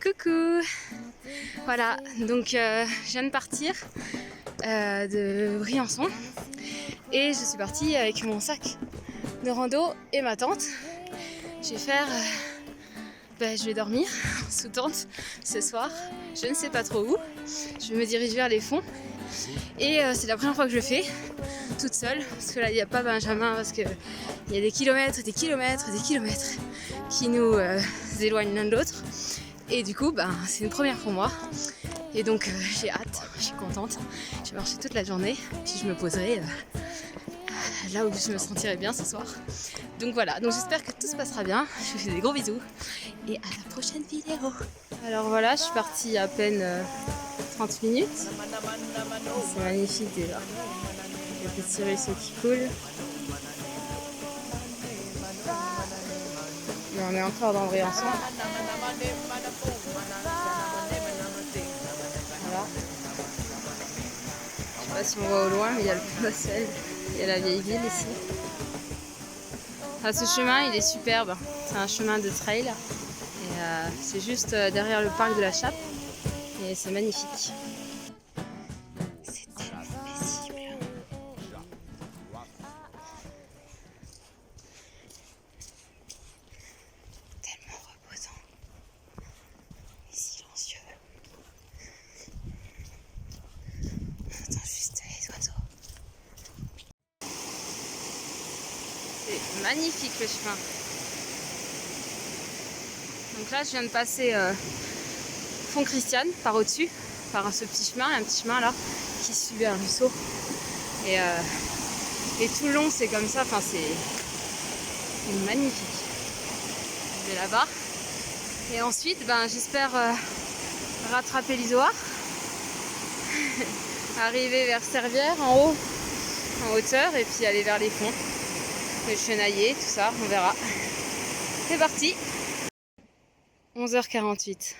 Coucou. Voilà, donc je viens de partir de Briançon et je suis partie avec mon sac de rando et ma tente. Je vais faire... je vais dormir sous tente ce soir, je ne sais pas trop où. Je me dirige vers les fonds et c'est la première fois que je le fais toute seule, parce que là il n'y a pas Benjamin, parce qu'il y a des kilomètres qui nous éloignent l'un de l'autre. Et du coup, c'est une première pour moi. Et donc j'ai hâte, je suis contente. Je vais marcher toute la journée, puis je me poserai là où je me sentirai bien ce soir. Donc voilà, donc j'espère que tout se passera bien. Je vous fais des gros bisous et à la prochaine vidéo. Alors voilà, je suis partie à peine 30 minutes. C'est magnifique déjà. Le petit ruisseau qui coule. Et on est encore dans Briançon. Voilà. Je sais pas si on voit au loin, mais il y a le Pont d'Asfeld, il y a la vieille ville ici. Ce chemin, il est superbe. C'est un chemin de trail. Et c'est juste derrière le parc de la Chappe. Et c'est magnifique. C'est tellement paisible. Tellement reposant. Et silencieux. On entend juste les oiseaux. C'est magnifique le chemin. Donc là, je viens de passer Font Christiane par au-dessus, par ce petit chemin, un petit chemin là qui suit un ruisseau. Et tout le long, c'est comme ça. Enfin, c'est magnifique. Je vais là-bas. Et ensuite, j'espère rattraper l'Isoard, arriver vers Servières en haut, en hauteur, et puis aller vers les fonds, les Chenaillers, tout ça, on verra. C'est parti. 11h48.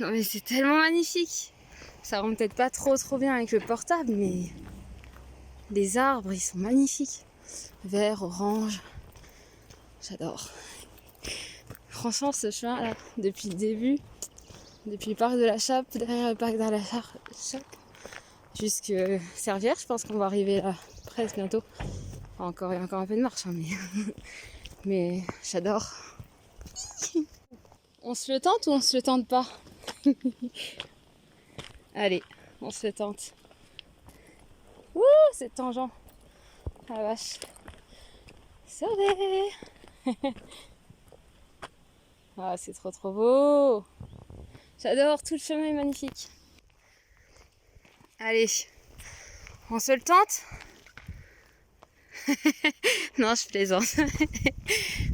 Non mais c'est tellement magnifique. Ça rend peut-être pas trop bien avec le portable, mais les arbres, ils sont magnifiques. Vert, orange. J'adore. Franchement, ce chemin là, depuis le début, depuis le parc de la Chappe, derrière le parc de la Chappe, jusque Servières, je pense qu'on va arriver là presque bientôt. Enfin, il y a encore un peu de marche, hein, mais j'adore. On se le tente ou on se le tente pas? Allez, on se le tente. Ouh, c'est tangent. Ah la vache. Sauvé. Ah, c'est trop beau. J'adore, tout le chemin est magnifique. Allez, on se le tente? Non, je plaisante.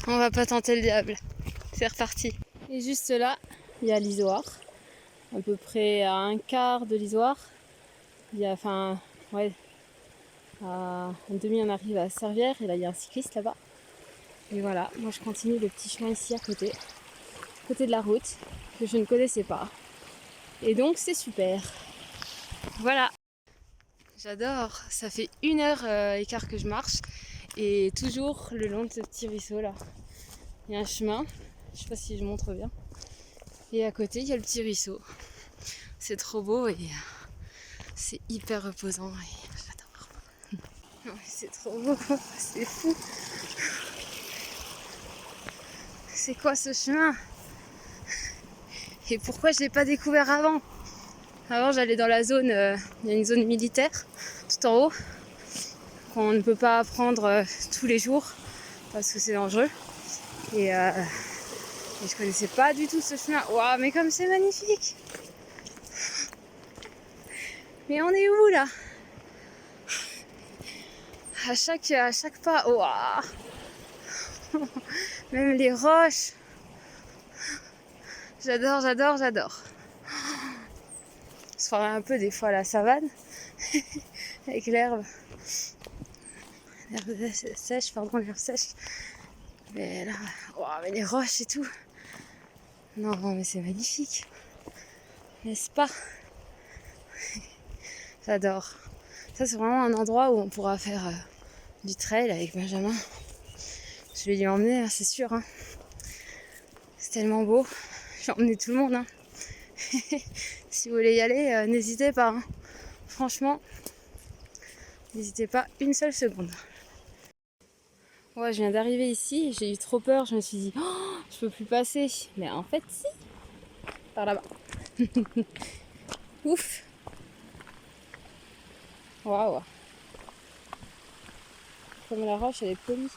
On va pas tenter le diable. C'est reparti. Et juste là, il y a l'Isoard. À peu près à un quart de l'Isoard. Il y a, à un demi on arrive à Servières et là il y a un cycliste là-bas. Et voilà, moi je continue le petit chemin ici à côté de la route, que je ne connaissais pas. Et donc c'est super. Voilà. J'adore, ça fait 1h15 que je marche et toujours le long de ce petit ruisseau là. Il y a un chemin, je sais pas si je montre bien. Et à côté il y a le petit ruisseau. C'est trop beau et c'est hyper reposant et j'adore. C'est trop beau, c'est fou. C'est quoi ce chemin? Et pourquoi je l'ai pas découvert avant? Avant j'allais dans la zone, il y a une zone militaire tout en haut qu'on ne peut pas prendre tous les jours parce que c'est dangereux. Et je connaissais pas du tout ce chemin. Waouh, mais comme c'est magnifique! Mais on est où là? À chaque pas, waouh! Même les roches. J'adore. On se ferait un peu des fois la savane avec l'herbe sèche, l'herbe sèche. Mais là, waouh, mais les roches et tout. Non, mais c'est magnifique. N'est-ce pas? J'adore. Ça, c'est vraiment un endroit où on pourra faire du trail avec Benjamin. Je vais lui emmener, c'est sûr. Hein. C'est tellement beau. Je J'ai emmené tout le monde. Hein. Si vous voulez y aller, n'hésitez pas. Hein. Franchement, n'hésitez pas une seule seconde. Ouais, je viens d'arriver ici, j'ai eu trop peur, je me suis dit, oh, je peux plus passer. Mais en fait, si, par là-bas. Ouf. Waouh. Comme la roche, elle est polie.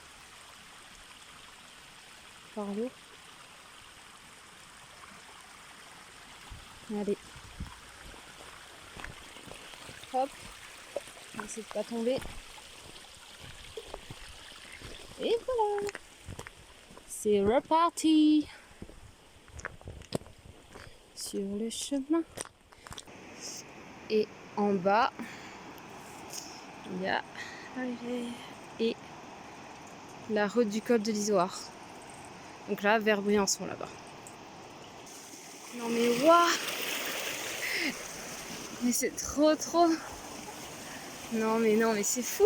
Par l'eau. Allez. Hop. On va essayer de pas tomber. Et voilà. C'est reparti. Sur le chemin. Et en bas, il y a et la route du col de l'Isoire. Donc là, vers Briançon, là-bas. Non mais waouh! Mais c'est trop. Non mais c'est fou!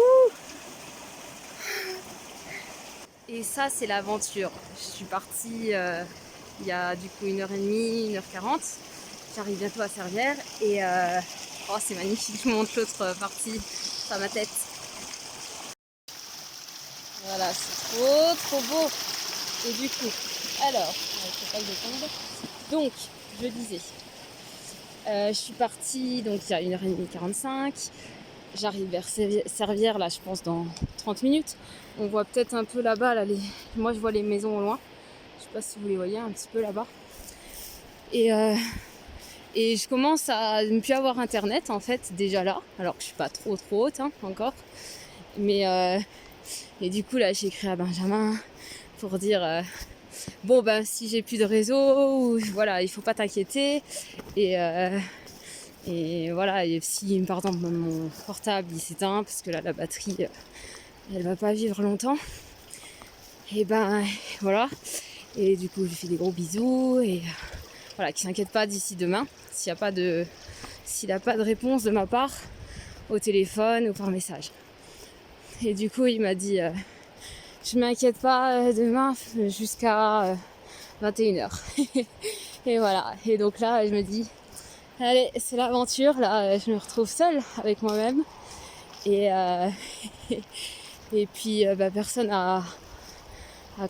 Et ça, c'est l'aventure. Je suis partie il y a du coup 1h30, 1h40. J'arrive bientôt à Servières et oh, c'est magnifique. Je vous montre l'autre partie à ma tête. Voilà, c'est trop beau. Et du coup, alors, il ne faut pas que je tombe. Donc, je disais, je suis partie donc il y a 1h30, 45. J'arrive vers Servières, là, je pense, dans 30 minutes. On voit peut-être un peu là-bas, là, moi je vois les maisons au loin. Je sais pas si vous les voyez un petit peu là-bas. Et je commence à ne plus avoir internet en fait déjà là, alors que je suis pas trop haute hein, encore. Mais et du coup là j'ai écrit à Benjamin pour dire bon ben si j'ai plus de réseau, voilà il faut pas t'inquiéter et voilà et si par exemple mon portable il s'éteint parce que là la batterie elle va pas vivre longtemps. Et ben voilà. Et du coup je lui fais des gros bisous et voilà, qu'il s'inquiète pas d'ici demain s'il n'a pas de réponse de ma part au téléphone ou par message. Et du coup il m'a dit je m'inquiète pas demain jusqu'à 21h. Et voilà. Et donc là je me dis allez c'est l'aventure, là je me retrouve seule avec moi-même et et puis personne à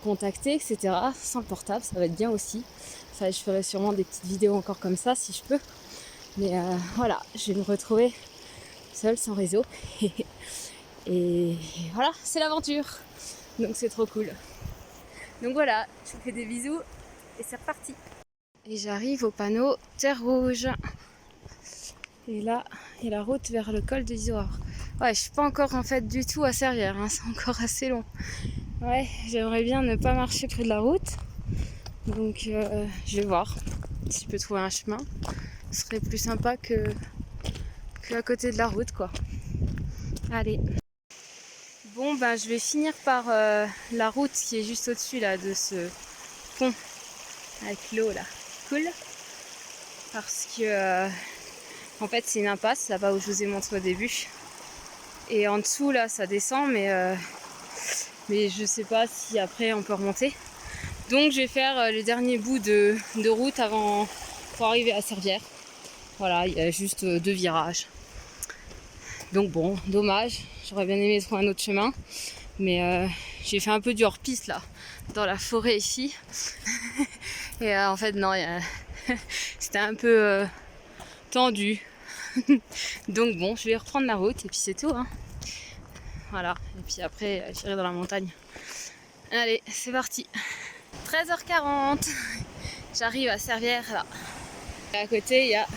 contacter, etc. Sans le portable, ça va être bien aussi. Ça, je ferai sûrement des petites vidéos encore comme ça si je peux. Mais voilà, je vais me retrouver seule, sans réseau. Et voilà, c'est l'aventure. Donc c'est trop cool. Donc voilà, je vous fais des bisous et c'est reparti. Et j'arrive au panneau Terre Rouge. Et là, il y a la route vers le col de l'Isoire. Ouais, je suis pas encore en fait du tout à Servières, hein, c'est encore assez long. Ouais, j'aimerais bien ne pas marcher près de la route. Donc je vais voir si je peux trouver un chemin. Ce serait plus sympa que à côté de la route quoi. Allez. Bon ben je vais finir par la route qui est juste au-dessus là de ce pont avec l'eau là. Cool. Parce que en fait c'est une impasse là-bas où je vous ai montré au début. Et en dessous là ça descend mais je sais pas si après on peut remonter. Donc je vais faire le dernier bout de route avant pour arriver à Servières. Voilà, il y a juste 2 virages. Donc bon, dommage. J'aurais bien aimé trouver un autre chemin. Mais j'ai fait un peu du hors-piste là, dans la forêt ici. Et en fait non, c'était un peu tendu. Donc bon, je vais reprendre la route et puis c'est tout. Hein. Voilà, et puis après j'irai dans la montagne. Allez, c'est parti. 13h40, j'arrive à Servières là. Et à côté il y a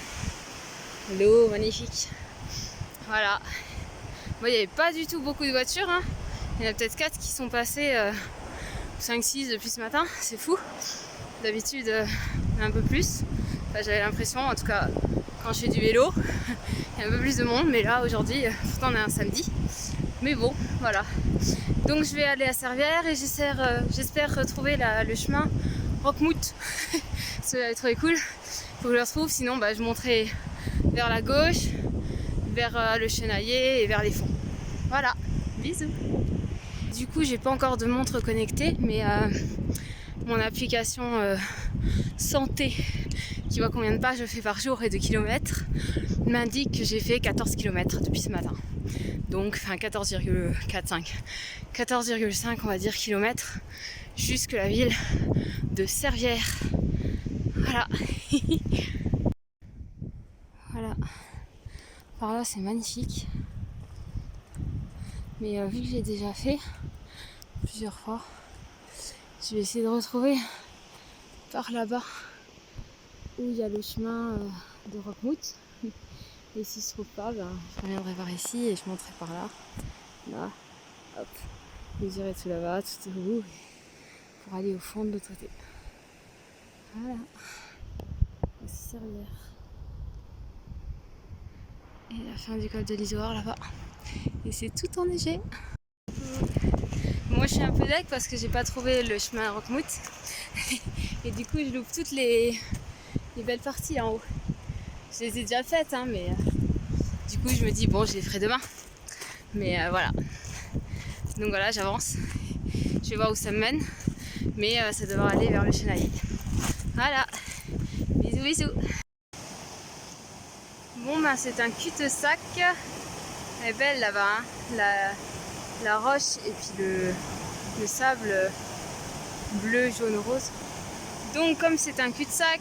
l'eau magnifique. Voilà. Bon, il n'y avait pas du tout beaucoup de voitures. Hein. Il y en a peut-être 4 qui sont passées, 5-6 depuis ce matin. C'est fou. D'habitude, un peu plus. Enfin, j'avais l'impression, en tout cas, quand je fais du vélo, il y a un peu plus de monde. Mais là, aujourd'hui, pourtant on est un samedi. Mais bon, voilà. Donc je vais aller à Servières et j'espère retrouver le chemin Roquemout. Ça va être très cool. Faut que je le retrouve, sinon je monterai vers la gauche, vers le Chenaillé et vers les fonds. Voilà, bisous. Du coup j'ai pas encore de montre connectée, mais mon application santé, qui voit combien de pas je fais par jour et de kilomètres, m'indique que j'ai fait 14 km depuis ce matin. Donc, enfin 14,5 on va dire kilomètres jusque la ville de Servières. Voilà. Voilà. Par là c'est magnifique. Mais vu que j'ai déjà fait plusieurs fois, je vais essayer de retrouver par là-bas où il y a le chemin de Roquemout. Et s'il se trouve pas, ben, je reviendrai par ici et je monterai par là. Là, hop. Et j'irai tout là-bas, tout au bout, pour aller au fond de l'autre côté. Voilà. Voici Servières. Et la fin du col de l'Isoire là-bas. Et c'est tout enneigé. Moi je suis un peu deg parce que j'ai pas trouvé le chemin à Roquemout. Et du coup je loupe toutes les belles parties en haut. Je les ai déjà faites, hein, mais du coup je me dis bon, je les ferai demain. Mais voilà. Donc voilà, j'avance. Je vais voir où ça me mène. Mais ça devrait aller vers le Chenaillé. Voilà. Bisous, bisous. Bon ben c'est un cul-de-sac. Elle est belle là-bas, hein. La roche et puis le sable bleu, jaune, rose. Donc comme c'est un cul-de-sac,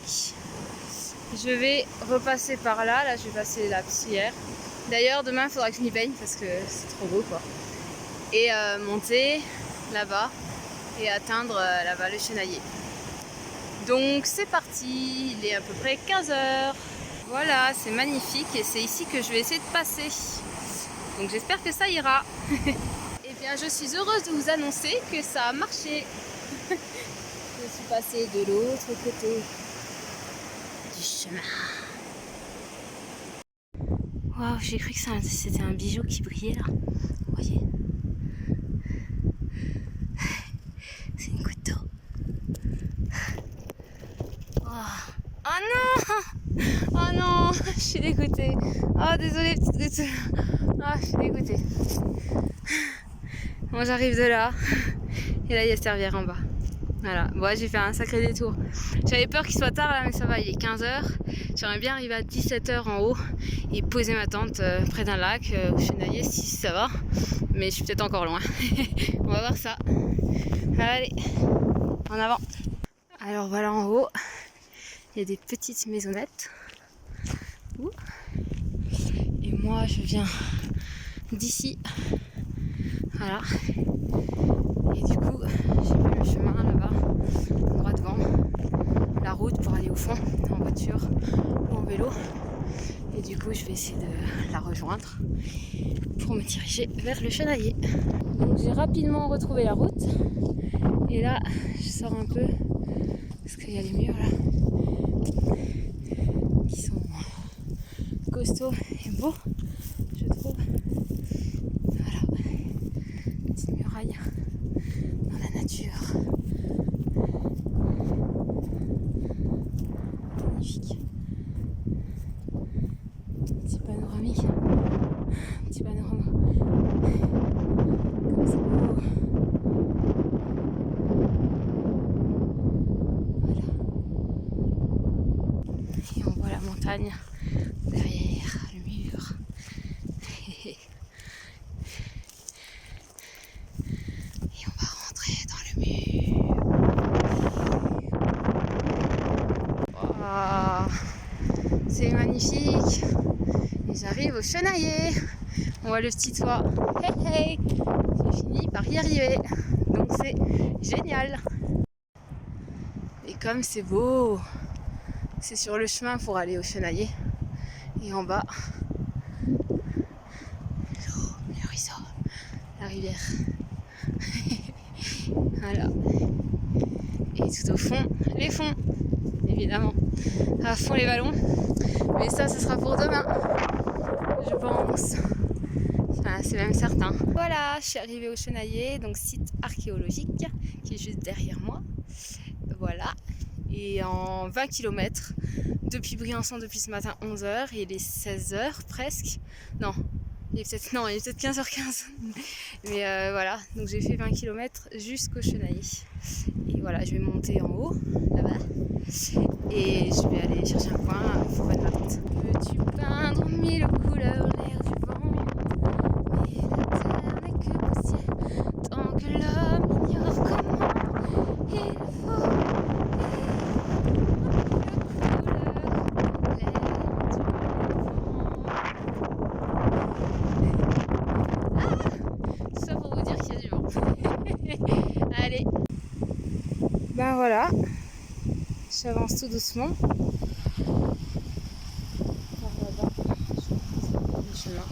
je vais repasser par là. Là je vais passer la Psière. D'ailleurs demain il faudra que je m'y baigne parce que c'est trop beau quoi. Et monter là-bas et atteindre là-bas le Chenaillé. Donc c'est parti, il est à peu près 15h. Voilà, c'est magnifique et c'est ici que je vais essayer de passer. Donc j'espère que ça ira. Et bien je suis heureuse de vous annoncer que ça a marché. Je suis passée de l'autre côté du chemin. Waouh, j'ai cru que c'était un bijou qui brillait là. Vous voyez? C'est une goutte d'eau. Oh non! Oh non! Je suis dégoûtée. Oh désolée petite goutte. Ah, je suis dégoûtée. Bon, j'arrive de là. Et là, il y a Servières en bas. Voilà. Bon, j'ai fait un sacré détour. J'avais peur qu'il soit tard là, mais ça va, il est 15h. J'aimerais bien arriver à 17h en haut et poser ma tente près d'un lac au Chenaillé si ça va. Mais je suis peut-être encore loin. On va voir ça. Allez, en avant. Alors voilà en haut, il y a des petites maisonnettes. Ouh. Et moi, je viens d'ici. Voilà. Et du coup, j'ai vu le chemin là-bas, droit devant, la route pour aller au fond, en voiture ou en vélo. Et du coup, je vais essayer de la rejoindre pour me diriger vers le Chenaillé. Donc j'ai rapidement retrouvé la route. Et là, je sors un peu parce qu'il y a les murs là qui sont costauds et beaux, je trouve. Voilà, petite muraille dans la nature. Magnifique. Petit panoramique. Petit panorama. Comme c'est beau. Voilà. Et on voit la montagne derrière le mur. Et on va rentrer dans le mur. Wow, c'est magnifique. Et j'arrive au Chenaillé. On voit le petit toit. Hey hey, j'ai fini par y arriver. Donc c'est génial. Et comme c'est beau, c'est sur le chemin pour aller au Chenaillé. Et en bas, le ruisseau, la rivière. Voilà. Et tout au fond, les fonds, évidemment. À fond les ballons. Mais ça, ce sera pour demain, je pense. Enfin, c'est même certain. Voilà, je suis arrivée au Chenaillé, donc site archéologique, qui est juste derrière moi. Voilà. Et en 20 km, depuis Briançon, depuis ce matin 11h, il est 16h presque. Non, il est peut-être 15h15. Mais voilà, donc j'ai fait 20 km jusqu'au Chenaillé. Et voilà, je vais monter en haut, là-bas. Et je vais aller chercher un coin pour mettre ma tente. Peux-tu peindre mille couleurs l'air du vent? Mais la terre n'est que poussière tant que l'homme ignore comment il faut ça pour vous dire qu'il y a du vent. Allez. Ben voilà, j'avance tout doucement. Par là-bas, je vais le chemin.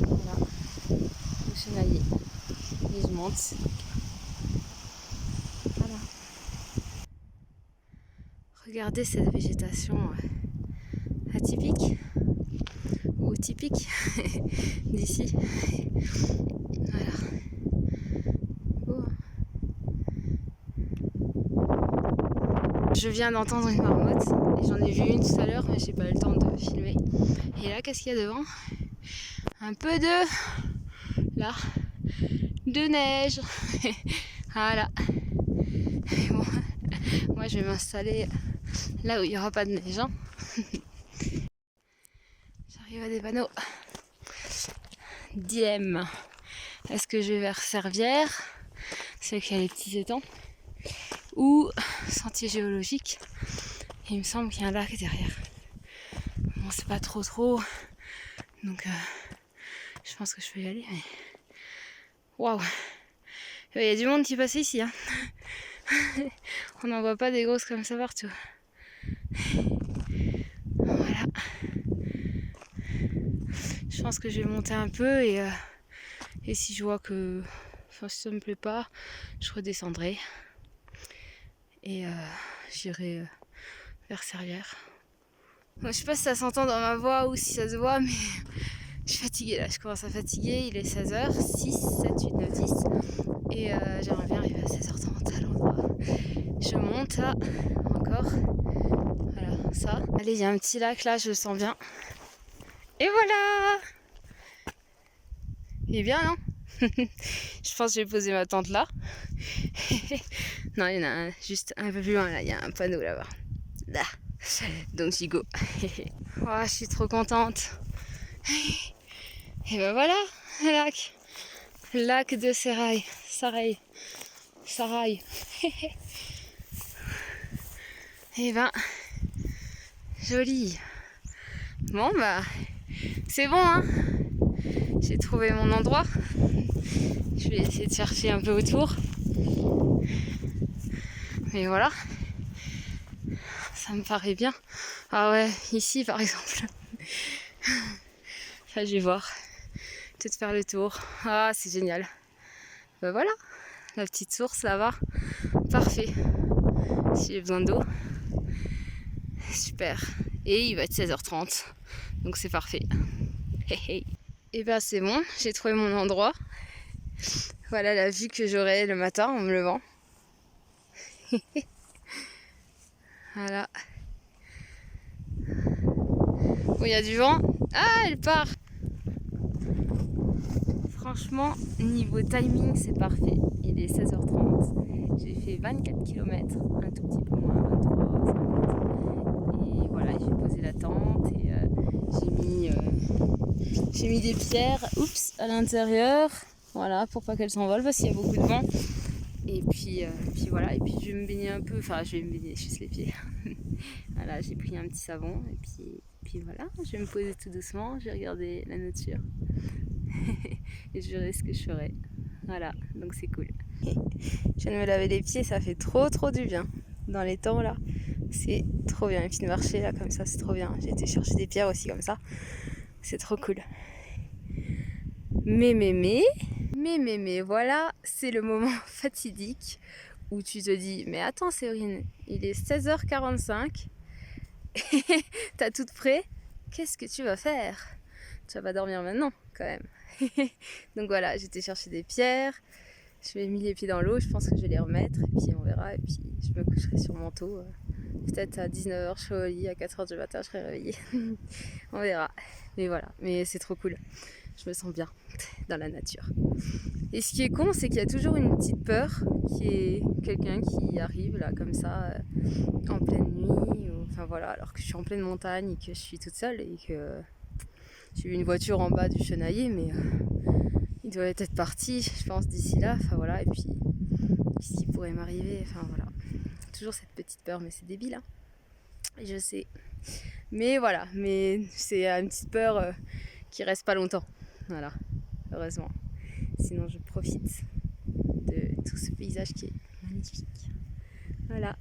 Voilà, le chenailler. Et je monte. Voilà. Regardez cette végétation atypique ou typique d'ici. Voilà. Oh. Je viens d'entendre une marmotte et j'en ai vu une tout à l'heure mais j'ai pas eu le temps de filmer. Et là qu'est-ce qu'il y a devant? Un peu de neige. Voilà. Bon, moi je vais m'installer là où il n'y aura pas de neige. Hein. J'arrive à des panneaux. Dilemme. Est-ce que je vais vers Servières, c'est qu'il y a les petits étangs, ou sentier géologique? Il me semble qu'il y a un lac derrière. Bon, c'est pas trop, donc je pense que je peux y aller. Mais... waouh, il y a du monde qui passe ici. Hein. On n'en voit pas des grosses comme ça partout. Voilà. Je pense que je vais monter un peu et si je vois que si ça me plaît pas, je redescendrai et j'irai vers Servières. Bon, je sais pas si ça s'entend dans ma voix ou si ça se voit, mais je suis fatiguée là, je commence à fatiguer. Il est 16h, 6, 7, 8, 9, 10 et j'aimerais bien arriver à 16h30 à l'endroit. Je monte là, encore. Voilà, ça. Allez, il y a un petit lac là, je le sens bien. Et voilà! Il est bien, non? Je pense que je vais poser ma tente là. Non, il y en a un, juste un peu plus loin là, il y a un panneau là-bas. Là. Donc j'y go. Oh, je suis trop contente. Et ben voilà, le lac. Lac de Serail. Sarail. Et ben, joli. Bon bah, c'est bon hein. J'ai trouvé mon endroit. Je vais essayer de chercher un peu autour. Mais voilà. Ça me paraît bien. Ah ouais, ici par exemple. Là je vais voir. Peut-être faire le tour. Ah c'est génial. Ben voilà. La petite source là-bas. Parfait. Si j'ai besoin d'eau. Super. Et il va être 16h30. Donc c'est parfait. Et ben c'est bon. J'ai trouvé mon endroit. Voilà la vue que j'aurai le matin en me levant. Voilà. Bon, il y a du vent. Ah, elle part. Franchement, niveau timing, c'est parfait. Il est 16h30. J'ai fait 24 km, un tout petit peu moins, 23, 50. Et voilà, j'ai posé la tente et j'ai mis des pierres à l'intérieur. Voilà, pour pas qu'elles s'envolent parce qu'il y a beaucoup de vent. Et puis voilà, et puis je vais me baigner un peu, enfin je vais me baigner juste les pieds. Voilà, j'ai pris un petit savon et puis voilà, je vais me poser tout doucement, je vais regarder la nature et je verrai ce que je ferai. Voilà, donc c'est cool. Je viens de me laver les pieds, ça fait trop du bien. Dans les temps là, c'est trop bien. Et puis de marcher là comme ça, c'est trop bien. J'ai été chercher des pierres aussi comme ça, c'est trop cool. Mais voilà, c'est le moment fatidique où tu te dis, mais attends Séverine, il est 16h45, t'as tout prêt, qu'est-ce que tu vas faire? Tu vas pas dormir maintenant quand même. Donc voilà, j'étais chercher des pierres, je vais mis les pieds dans l'eau, je pense que je vais les remettre, et puis on verra, et puis je me coucherai sur mon manteau. Peut-être à 19h, je serai au lit, à 4h du matin, je serai réveillée. On verra. Mais voilà, mais c'est trop cool. Je me sens bien dans la nature. Et ce qui est con, c'est qu'il y a toujours une petite peur qui est quelqu'un qui arrive là comme ça en pleine nuit, enfin voilà, alors que je suis en pleine montagne et que je suis toute seule et que j'ai eu une voiture en bas du Chenaillé, mais il doit être parti, je pense, d'ici là, enfin voilà, et puis ce qui pourrait m'arriver, enfin voilà. Toujours cette petite peur, mais c'est débile, hein. Et je sais. Mais voilà, mais c'est une petite peur qui reste pas longtemps, voilà, heureusement. Sinon je profite de tout ce paysage qui est magnifique. Voilà.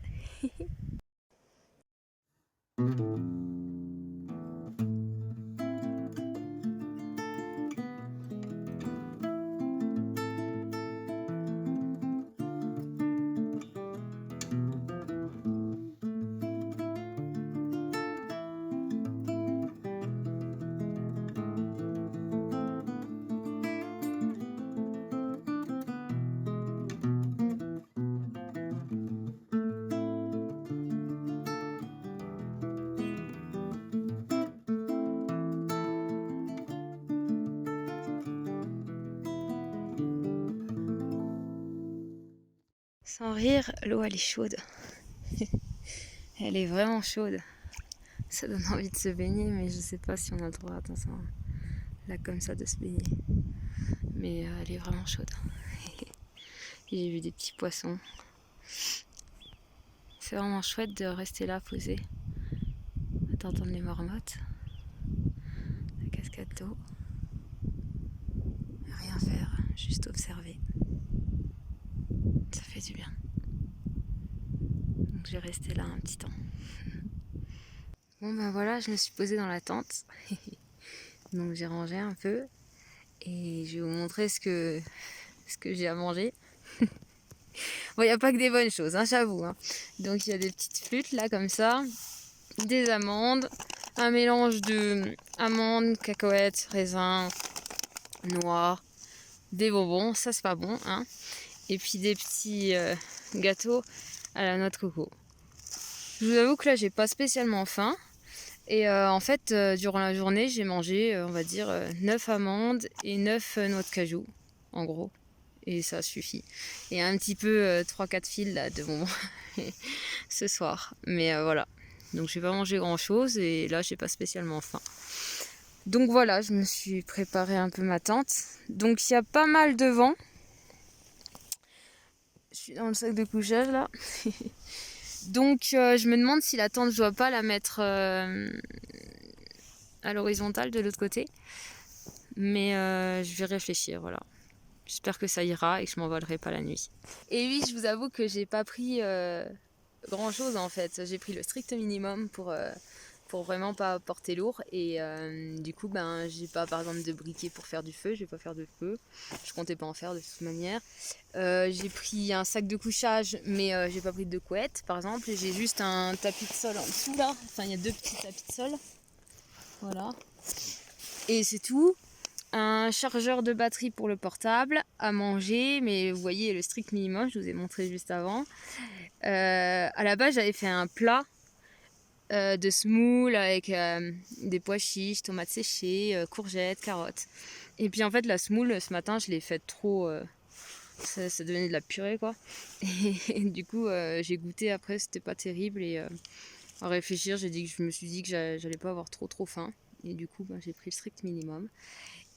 Sans rire, l'eau elle est chaude. Elle est vraiment chaude. Ça donne envie de se baigner, mais je sais pas si on a le droit dans un lac comme ça de se baigner. Mais elle est vraiment chaude. J'ai vu des petits poissons. C'est vraiment chouette de rester là posé, à t'entendre les marmottes, la cascade d'eau. Rien faire, juste observer. Ça fait du bien. Donc je vais rester là un petit temps. Bon ben voilà, je me suis posée dans la tente. Donc j'ai rangé un peu et je vais vous montrer ce que j'ai à manger. Bon, il n'y a pas que des bonnes choses, hein, j'avoue. Hein. Donc il y a des petites flûtes là comme ça, des amandes, un mélange de amandes, cacahuètes, raisins, noix, des bonbons, ça c'est pas bon, hein. Et puis des petits gâteaux à la noix de coco. Je vous avoue que là j'ai pas spécialement faim. Et en fait, durant la journée, j'ai mangé, on va dire, 9 amandes et 9 noix de cajou, en gros. Et ça suffit. Et un petit peu 3-4 fils là, de bonbons ce soir. Mais voilà. Donc j'ai pas mangé grand chose et là j'ai pas spécialement faim. Donc voilà, je me suis préparé un peu ma tente. Donc il y a pas mal de vent. Je suis dans le sac de couchage là. Donc je me demande si la tente je dois pas la mettre à l'horizontale de l'autre côté. Mais je vais réfléchir, voilà. J'espère que ça ira et que je m'envolerai pas la nuit. Et oui, je vous avoue que j'ai pas pris grand chose en fait. J'ai pris le strict minimum pour vraiment pas porter lourd. Et du coup, ben, j'ai pas par exemple de briquet pour faire du feu. Je vais pas faire de feu. Je comptais pas en faire de toute manière. J'ai pris un sac de couchage, mais j'ai pas pris de couette par exemple. J'ai juste un tapis de sol en dessous là. Enfin, il y a 2 petits tapis de sol. Voilà. Et c'est tout. Un chargeur de batterie pour le portable, à manger, mais vous voyez le strict minimum, je vous ai montré juste avant. À la base, j'avais fait un plat de semoule avec des pois chiches, tomates séchées, courgettes, carottes. Et puis en fait, la semoule, ce matin, je l'ai faite trop... ça devenait de la purée, quoi. Et du coup, j'ai goûté après, c'était pas terrible. Et à réfléchir, je me suis dit que j'allais pas avoir trop faim. Et du coup, j'ai pris le strict minimum.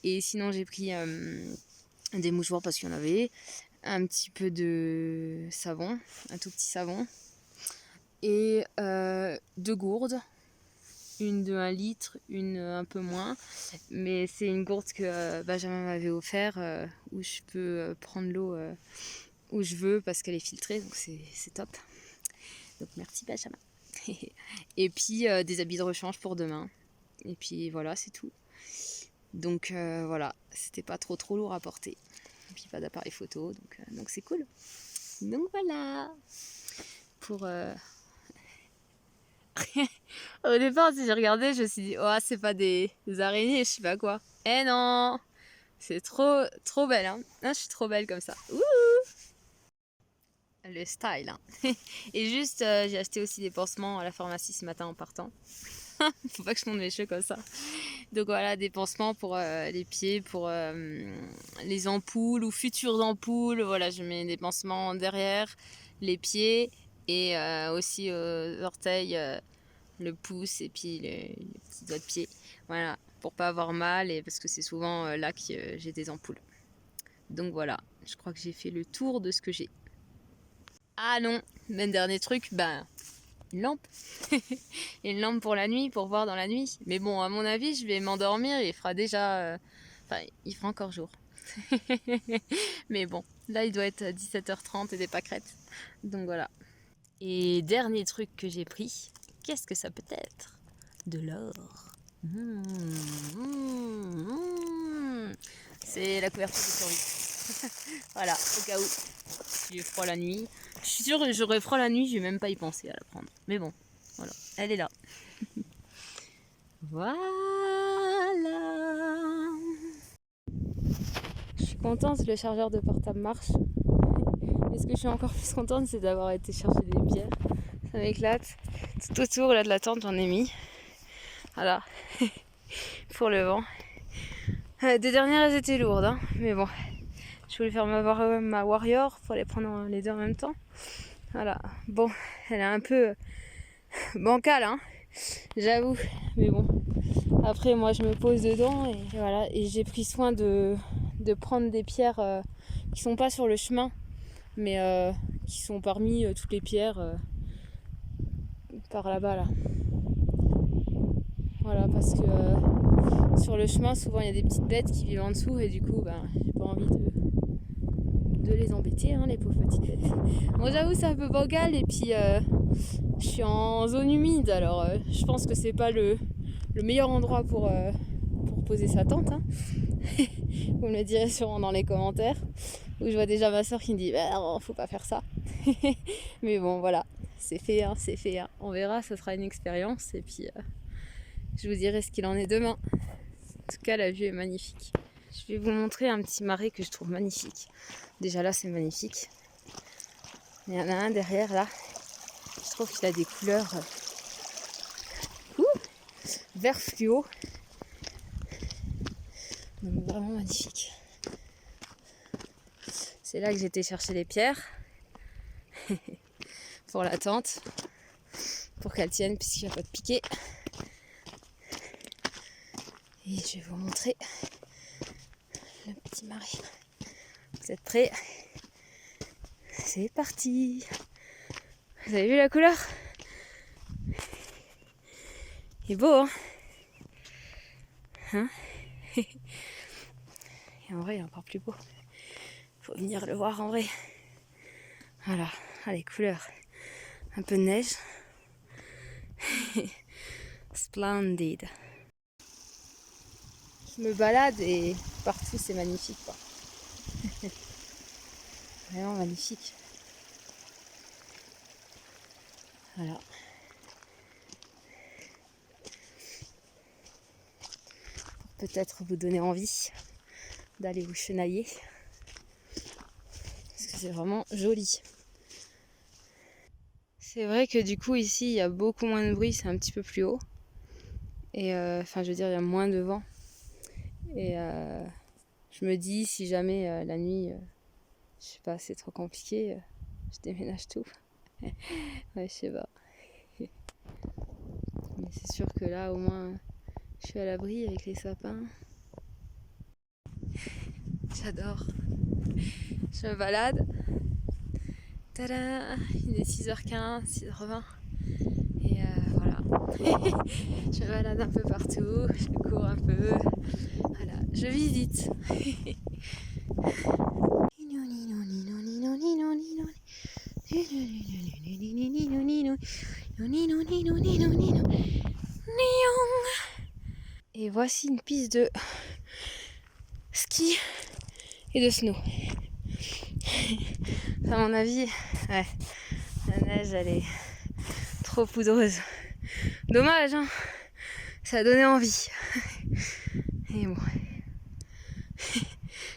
Et sinon, j'ai pris des mouchoirs parce qu'il y en avait, un petit peu de savon, un tout petit savon, et 2 gourdes, une de 1 litre, une un peu moins. Mais c'est une gourde que Benjamin m'avait offert où je peux prendre l'eau où je veux parce qu'elle est filtrée, donc c'est top. Donc merci Benjamin. Et puis des habits de rechange pour demain. Et puis voilà, c'est tout. Donc voilà, c'était pas trop lourd à porter. Et puis pas d'appareil photo, donc c'est cool. Donc voilà. Pour au départ, si j'ai regardé, je me suis dit, oh, c'est pas des araignées, je sais pas quoi. Eh non, c'est trop belle, hein. Ah, je suis trop belle comme ça. Ouh, le style, hein. Et juste, j'ai acheté aussi des pansements à la pharmacie ce matin en partant. Faut pas que je monte mes cheveux comme ça. Donc voilà, des pansements pour les pieds, pour les ampoules ou futures ampoules. Voilà, je mets des pansements derrière les pieds et aussi aux orteils, le pouce et puis les petits doigts de pied. Voilà, pour pas avoir mal et parce que c'est souvent là que j'ai des ampoules. Donc voilà, je crois que j'ai fait le tour de ce que j'ai. Ah non, même dernier truc, ben une lampe. Une lampe pour la nuit, pour voir dans la nuit. Mais bon, à mon avis, je vais m'endormir et il fera déjà... Enfin, il fera encore jour. Mais bon, là, il doit être 17h30 et des pâquerettes. Donc voilà. Et dernier truc que j'ai pris, qu'est-ce que ça peut être? De l'or. C'est la couverture de survie. Voilà, au cas où j'ai froid la nuit. Je suis sûre que j'aurais froid la nuit, je vais même pas y penser à la prendre. Mais bon, voilà, elle est là. Voilà. Je suis contente, le chargeur de portable marche. Et ce que je suis encore plus contente, c'est d'avoir été chercher des pierres. Ça m'éclate. Tout autour là de la tente, j'en ai mis. Voilà. Pour le vent. Deux dernières, elles étaient lourdes, hein. Mais bon. Je voulais faire ma warrior pour les prendre les deux en même temps. Voilà. Bon, elle est un peu bancale, hein. J'avoue. Mais bon. Après, moi, je me pose dedans et voilà. Et j'ai pris soin de prendre des pierres qui sont pas sur le chemin, mais qui sont parmi toutes les pierres par là-bas, là. Voilà, parce que sur le chemin, souvent, il y a des petites bêtes qui vivent en dessous et du coup, ben, j'ai pas envie de les embêter, hein, les pauvres petites bêtes. Bon, j'avoue, c'est un peu bancal et puis je suis en zone humide, alors je pense que c'est pas le meilleur endroit pour poser sa tente, hein. Vous me le direz sûrement dans les commentaires, où je vois déjà ma soeur qui me dit bah, non, faut pas faire ça. Mais bon, voilà, c'est fait, hein, c'est fait, hein. On verra, ça sera une expérience et puis je vous dirai ce qu'il en est demain. En tout cas, la vue est magnifique. Je vais vous montrer un petit marais que je trouve magnifique. Déjà là, c'est magnifique. Il y en a un derrière là. Je trouve qu'il a des couleurs vert fluo. Donc vraiment magnifique. C'est là que j'ai été chercher les pierres pour la tente, pour qu'elle tienne puisqu'il n'y a pas de piquet. Et je vais vous montrer le petit marais. Vous êtes prêts? C'est parti! Vous avez vu la couleur? Il est beau, hein? Et en vrai, il est encore plus beau. Faut venir le voir en vrai. Voilà, les couleurs. Un peu de neige. Splendid. Je me balade et partout c'est magnifique, quoi. Vraiment magnifique. Voilà. Pour peut-être vous donner envie d'aller vous chenailler. Parce que c'est vraiment joli. C'est vrai que du coup ici il y a beaucoup moins de bruit, c'est un petit peu plus haut. Et enfin je veux dire il y a moins de vent. Et je me dis si jamais la nuit, je sais pas, c'est trop compliqué, je déménage tout. Ouais, je sais pas. Mais c'est sûr que là au moins je suis à l'abri avec les sapins. J'adore. Je me balade. Tada! Il est 6h15, 6h20. Et voilà. Je me balade un peu partout, je cours un peu. Voilà, je visite. Et voici une piste de ski et de snow. À mon avis, ouais, la neige elle est trop poudreuse. Dommage, hein, ça a donné envie. Et bon,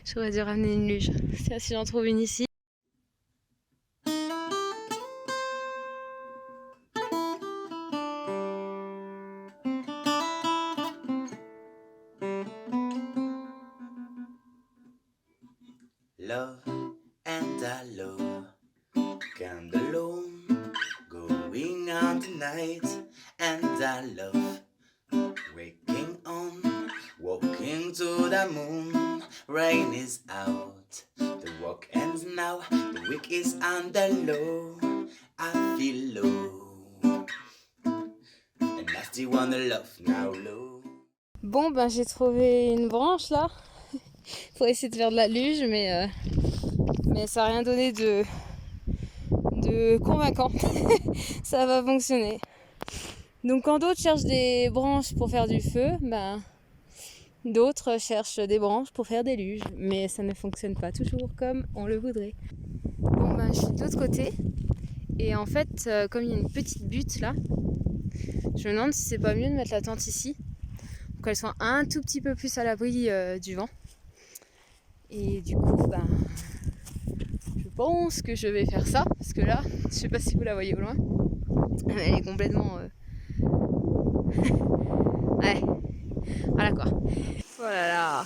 j'aurais dû ramener une luge. Tiens, si j'en trouve une ici. love and I love. Can't alone, going on tonight, and I love waking on, walking to the moon. Rain is out, the walk ends now, the week is on the low. I feel low, and I still wanna love now low. Bon, ben j'ai trouvé une branche là pour essayer de faire de la luge, mais ça n'a rien donné de convaincant. Ça va fonctionner. Donc quand d'autres cherchent des branches pour faire du feu, ben d'autres cherchent des branches pour faire des luges, mais ça ne fonctionne pas toujours comme on le voudrait. Bon ben je suis de l'autre côté, et en fait comme il y a une petite butte là, je me demande si c'est pas mieux de mettre la tente ici, pour qu'elle soit un tout petit peu plus à l'abri du vent. Et du coup ben je pense que je vais faire ça, parce que là, je sais pas si vous la voyez au loin, mais elle est complètement... Ouais, voilà quoi. Voilà là,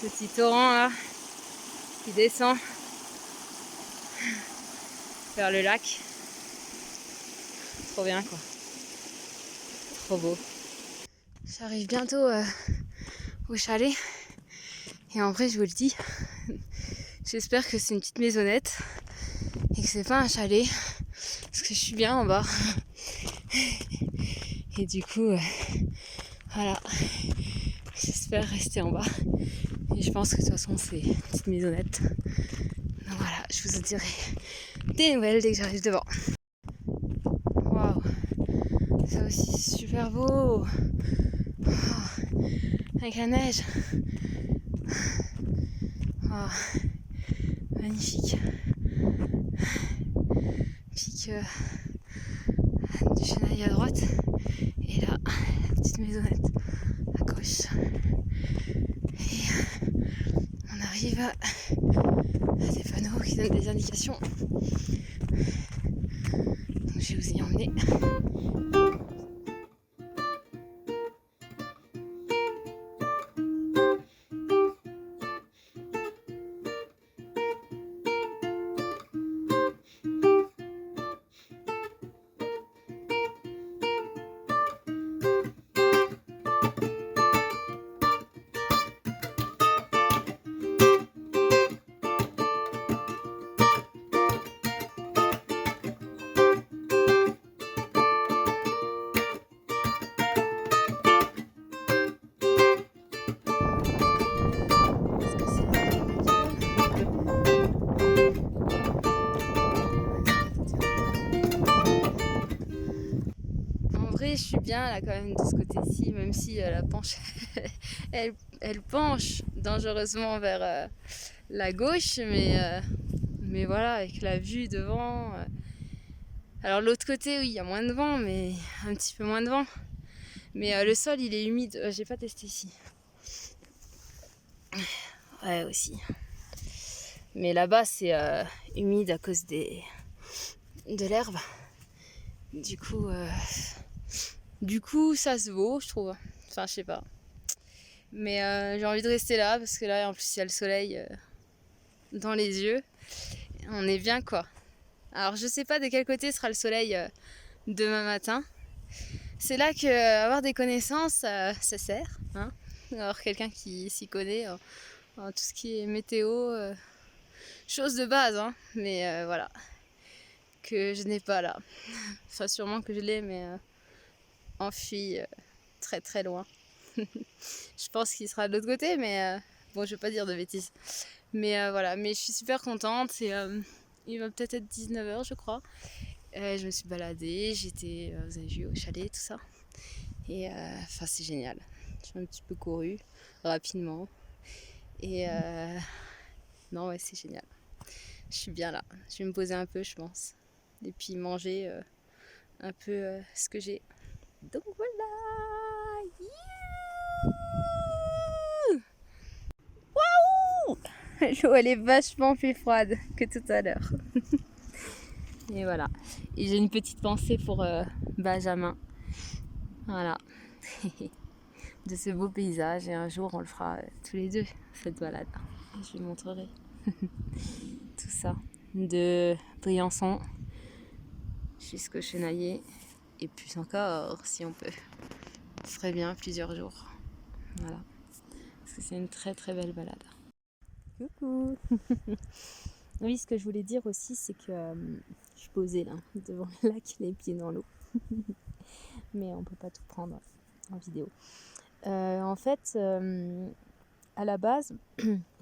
ce petit torrent là, qui descend vers le lac. Trop bien quoi, trop beau. J'arrive bientôt au chalet, et en vrai je vous le dis, j'espère que c'est une petite maisonnette, et que c'est pas un chalet, parce que je suis bien en bas. Et du coup, voilà, j'espère rester en bas. Et je pense que de toute façon c'est une petite maisonnette. Donc voilà, je vous en dirai des nouvelles dès que j'arrive devant. Waouh, ça aussi c'est super beau. Oh, avec la neige. Oh, magnifique. Pic du Chenaille à droite. Et là, la petite maisonnette à gauche. Et on arrive à des panneaux qui donnent des indications. Donc je vais vous y emmener. Je suis bien là quand même de ce côté-ci, même si la penche elle penche dangereusement vers la gauche, mais voilà, avec la vue devant. Alors l'autre côté, oui, il y a moins de vent, mais un petit peu moins de vent. Mais le sol, il est humide. J'ai pas testé ici. Ouais, aussi. Mais là-bas, c'est humide à cause de l'herbe. Du coup, ça se vaut, je trouve. Enfin, je sais pas. Mais j'ai envie de rester là parce que là, en plus, il y a le soleil dans les yeux. On est bien, quoi. Alors, je sais pas de quel côté sera le soleil demain matin. C'est là que avoir des connaissances, ça sert. Hein, avoir quelqu'un qui s'y connaît en tout ce qui est météo. Chose de base, hein. Mais voilà. Que je n'ai pas là. Enfin, sûrement que je l'ai, mais enfui très très loin. Je pense qu'il sera de l'autre côté, mais bon, je vais pas dire de bêtises. Mais voilà, mais je suis super contente. Et, il va peut-être être 19h, je crois. Je me suis baladée, j'étais, vous avez vu, au chalet, tout ça. Et enfin, c'est génial. J'ai un petit peu couru rapidement. Et non, ouais, c'est génial. Je suis bien là. Je vais me poser un peu, je pense. Et puis manger un peu ce que j'ai. Donc voilà. Waouh! L'eau, elle est vachement plus froide que tout à l'heure. Et voilà. Et j'ai une petite pensée pour Benjamin. Voilà. De ce beau paysage. Et un jour, on le fera tous les deux, cette balade. Je lui montrerai. Tout ça, de Briançon jusqu'au Chenaillé et plus encore si on peut. Ce serait bien plusieurs jours. Voilà. Parce que c'est une très très belle balade. Coucou. Oui, ce que je voulais dire aussi, c'est que je suis posée là, devant le lac, les pieds dans l'eau. Mais on peut pas tout prendre en vidéo. En fait, à la base,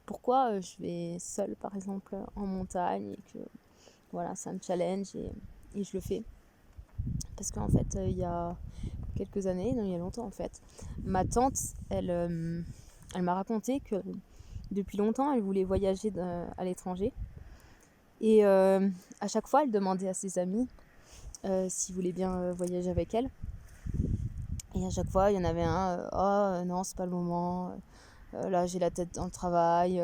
pourquoi je vais seule par exemple en montagne et que voilà, ça me challenge et je le fais. Parce qu'en fait, il y a quelques années, non, il y a longtemps en fait, ma tante, elle m'a raconté que depuis longtemps, elle voulait voyager à l'étranger. Et à chaque fois, elle demandait à ses amis s'ils voulaient bien voyager avec elle. Et à chaque fois, il y en avait un, oh non, c'est pas le moment, là j'ai la tête dans le travail,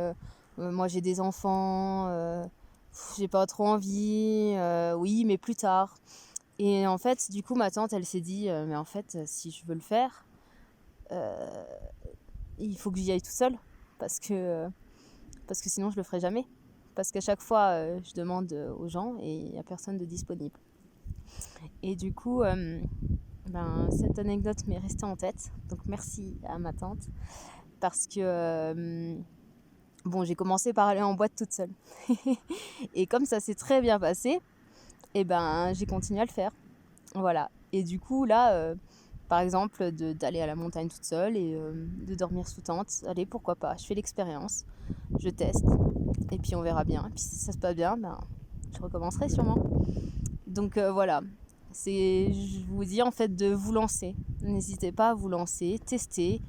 moi j'ai des enfants, j'ai pas trop envie, oui, mais plus tard. Et en fait, du coup, ma tante, elle s'est dit, mais en fait, si je veux le faire, il faut que j'y aille tout seul, parce que sinon je le ferai jamais. Parce qu'à chaque fois, je demande aux gens et il n'y a personne de disponible. Et du coup, cette anecdote m'est restée en tête. Donc merci à ma tante. Parce que, j'ai commencé par aller en boîte toute seule. Et comme ça s'est très bien passé, j'ai continué à le faire. Voilà. Et du coup, là, par exemple, d'aller à la montagne toute seule et de dormir sous tente, allez, pourquoi pas, je fais l'expérience, je teste, et puis on verra bien. Et puis si ça se passe bien, je recommencerai sûrement. Donc voilà, je vous dis en fait de vous lancer. N'hésitez pas à vous lancer, tester,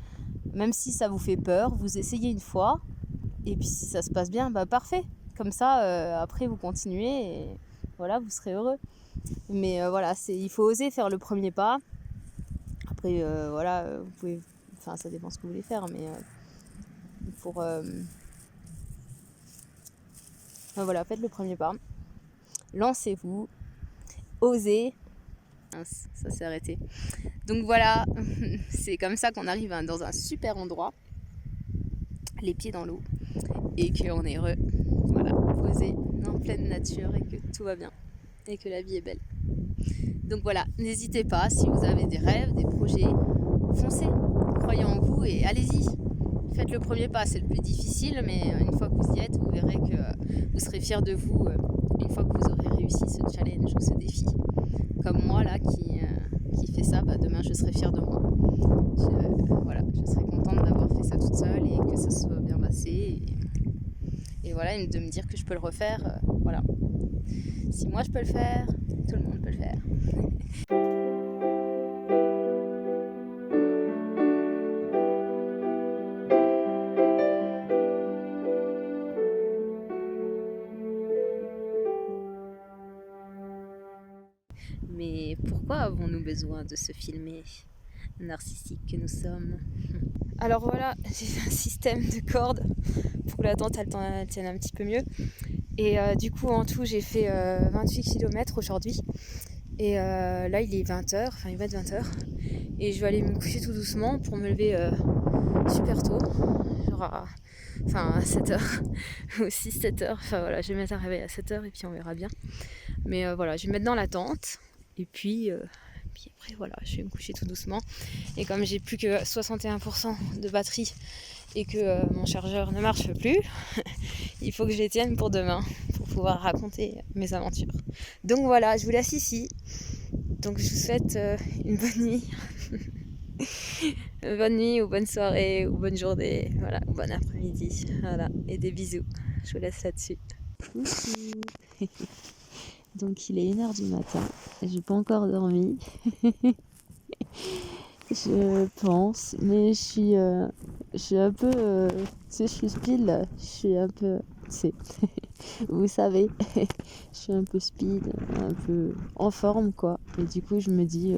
même si ça vous fait peur, vous essayez une fois, et puis si ça se passe bien, parfait. Comme ça, après vous continuez, et voilà, vous serez heureux. Mais voilà, il faut oser faire le premier pas. Après, vous pouvez... Enfin, ça dépend ce que vous voulez faire, mais voilà, faites le premier pas. Lancez-vous. Osez. Mince, ça s'est arrêté. Donc voilà, c'est comme ça qu'on arrive dans un super endroit, les pieds dans l'eau, et qu'on est heureux. Voilà, posé en pleine nature et que tout va bien, et que la vie est belle. Donc voilà, n'hésitez pas, si vous avez des rêves, des projets, foncez, croyez en vous et allez-y. Faites le premier pas, c'est le plus difficile, mais une fois que vous y êtes, vous verrez que vous serez fiers de vous une fois que vous aurez réussi ce challenge ou ce défi. Comme moi là qui fait ça, demain je serai fière de moi. Je serai contente d'avoir fait ça toute seule et que ça soit bien passé. Et voilà, et de me dire que je peux le refaire. Voilà. Si moi je peux le faire, tout le monde peut le faire. Mais pourquoi avons-nous besoin de se filmer, narcissiques que nous sommes? Alors voilà, j'ai un système de cordes pour que la tente elle tienne un petit peu mieux. Et du coup en tout j'ai fait 28 km aujourd'hui. Et là il est 20h, enfin il va être 20h. Et je vais aller me coucher tout doucement pour me lever super tôt. Genre à 7h ou 6-7h. Enfin voilà, je vais mettre un réveil à 7h et puis on verra bien. Mais voilà, je vais me mettre dans la tente. Et puis après voilà, je vais me coucher tout doucement. Et comme j'ai plus que 61% de batterie et que mon chargeur ne marche plus, il faut que je les tienne pour demain, pour pouvoir raconter mes aventures. Donc voilà, je vous laisse ici. Donc je vous souhaite une bonne nuit. Bonne nuit ou bonne soirée ou bonne journée, voilà, ou bon après-midi. Voilà, et des bisous. Je vous laisse là-dessus. Donc il est 1h du matin, j'ai pas encore dormi. Je pense, mais je suis un peu, je suis speed là, je suis un peu, vous savez, je suis un peu speed, un peu en forme quoi. Et du coup je me dis,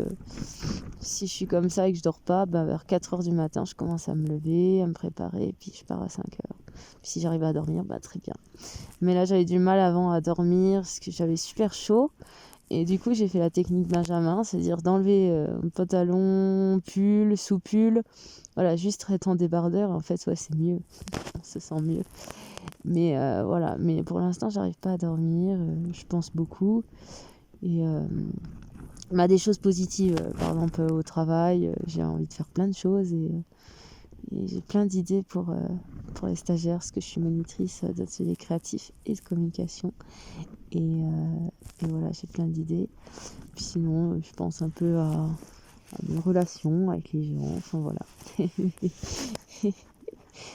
si je suis comme ça et que je dors pas, vers 4h du matin je commence à me lever, à me préparer, et puis je pars à 5h. Puis si j'arrive à dormir, très bien. Mais là j'avais du mal avant à dormir parce que j'avais super chaud. Et du coup, j'ai fait la technique Benjamin, c'est-à-dire d'enlever pantalon, pull, sous-pull. Voilà, juste être en débardeur. En fait, c'est mieux. On se sent mieux. Mais voilà, mais pour l'instant, j'arrive pas à dormir. Je pense beaucoup. Et des choses positives, par exemple au travail, j'ai envie de faire plein de choses et j'ai plein d'idées pour les stagiaires, parce que je suis monitrice d'ateliers créatifs et de communication. Et voilà, j'ai plein d'idées. Puis sinon, je pense un peu à mes relations avec les gens, enfin voilà.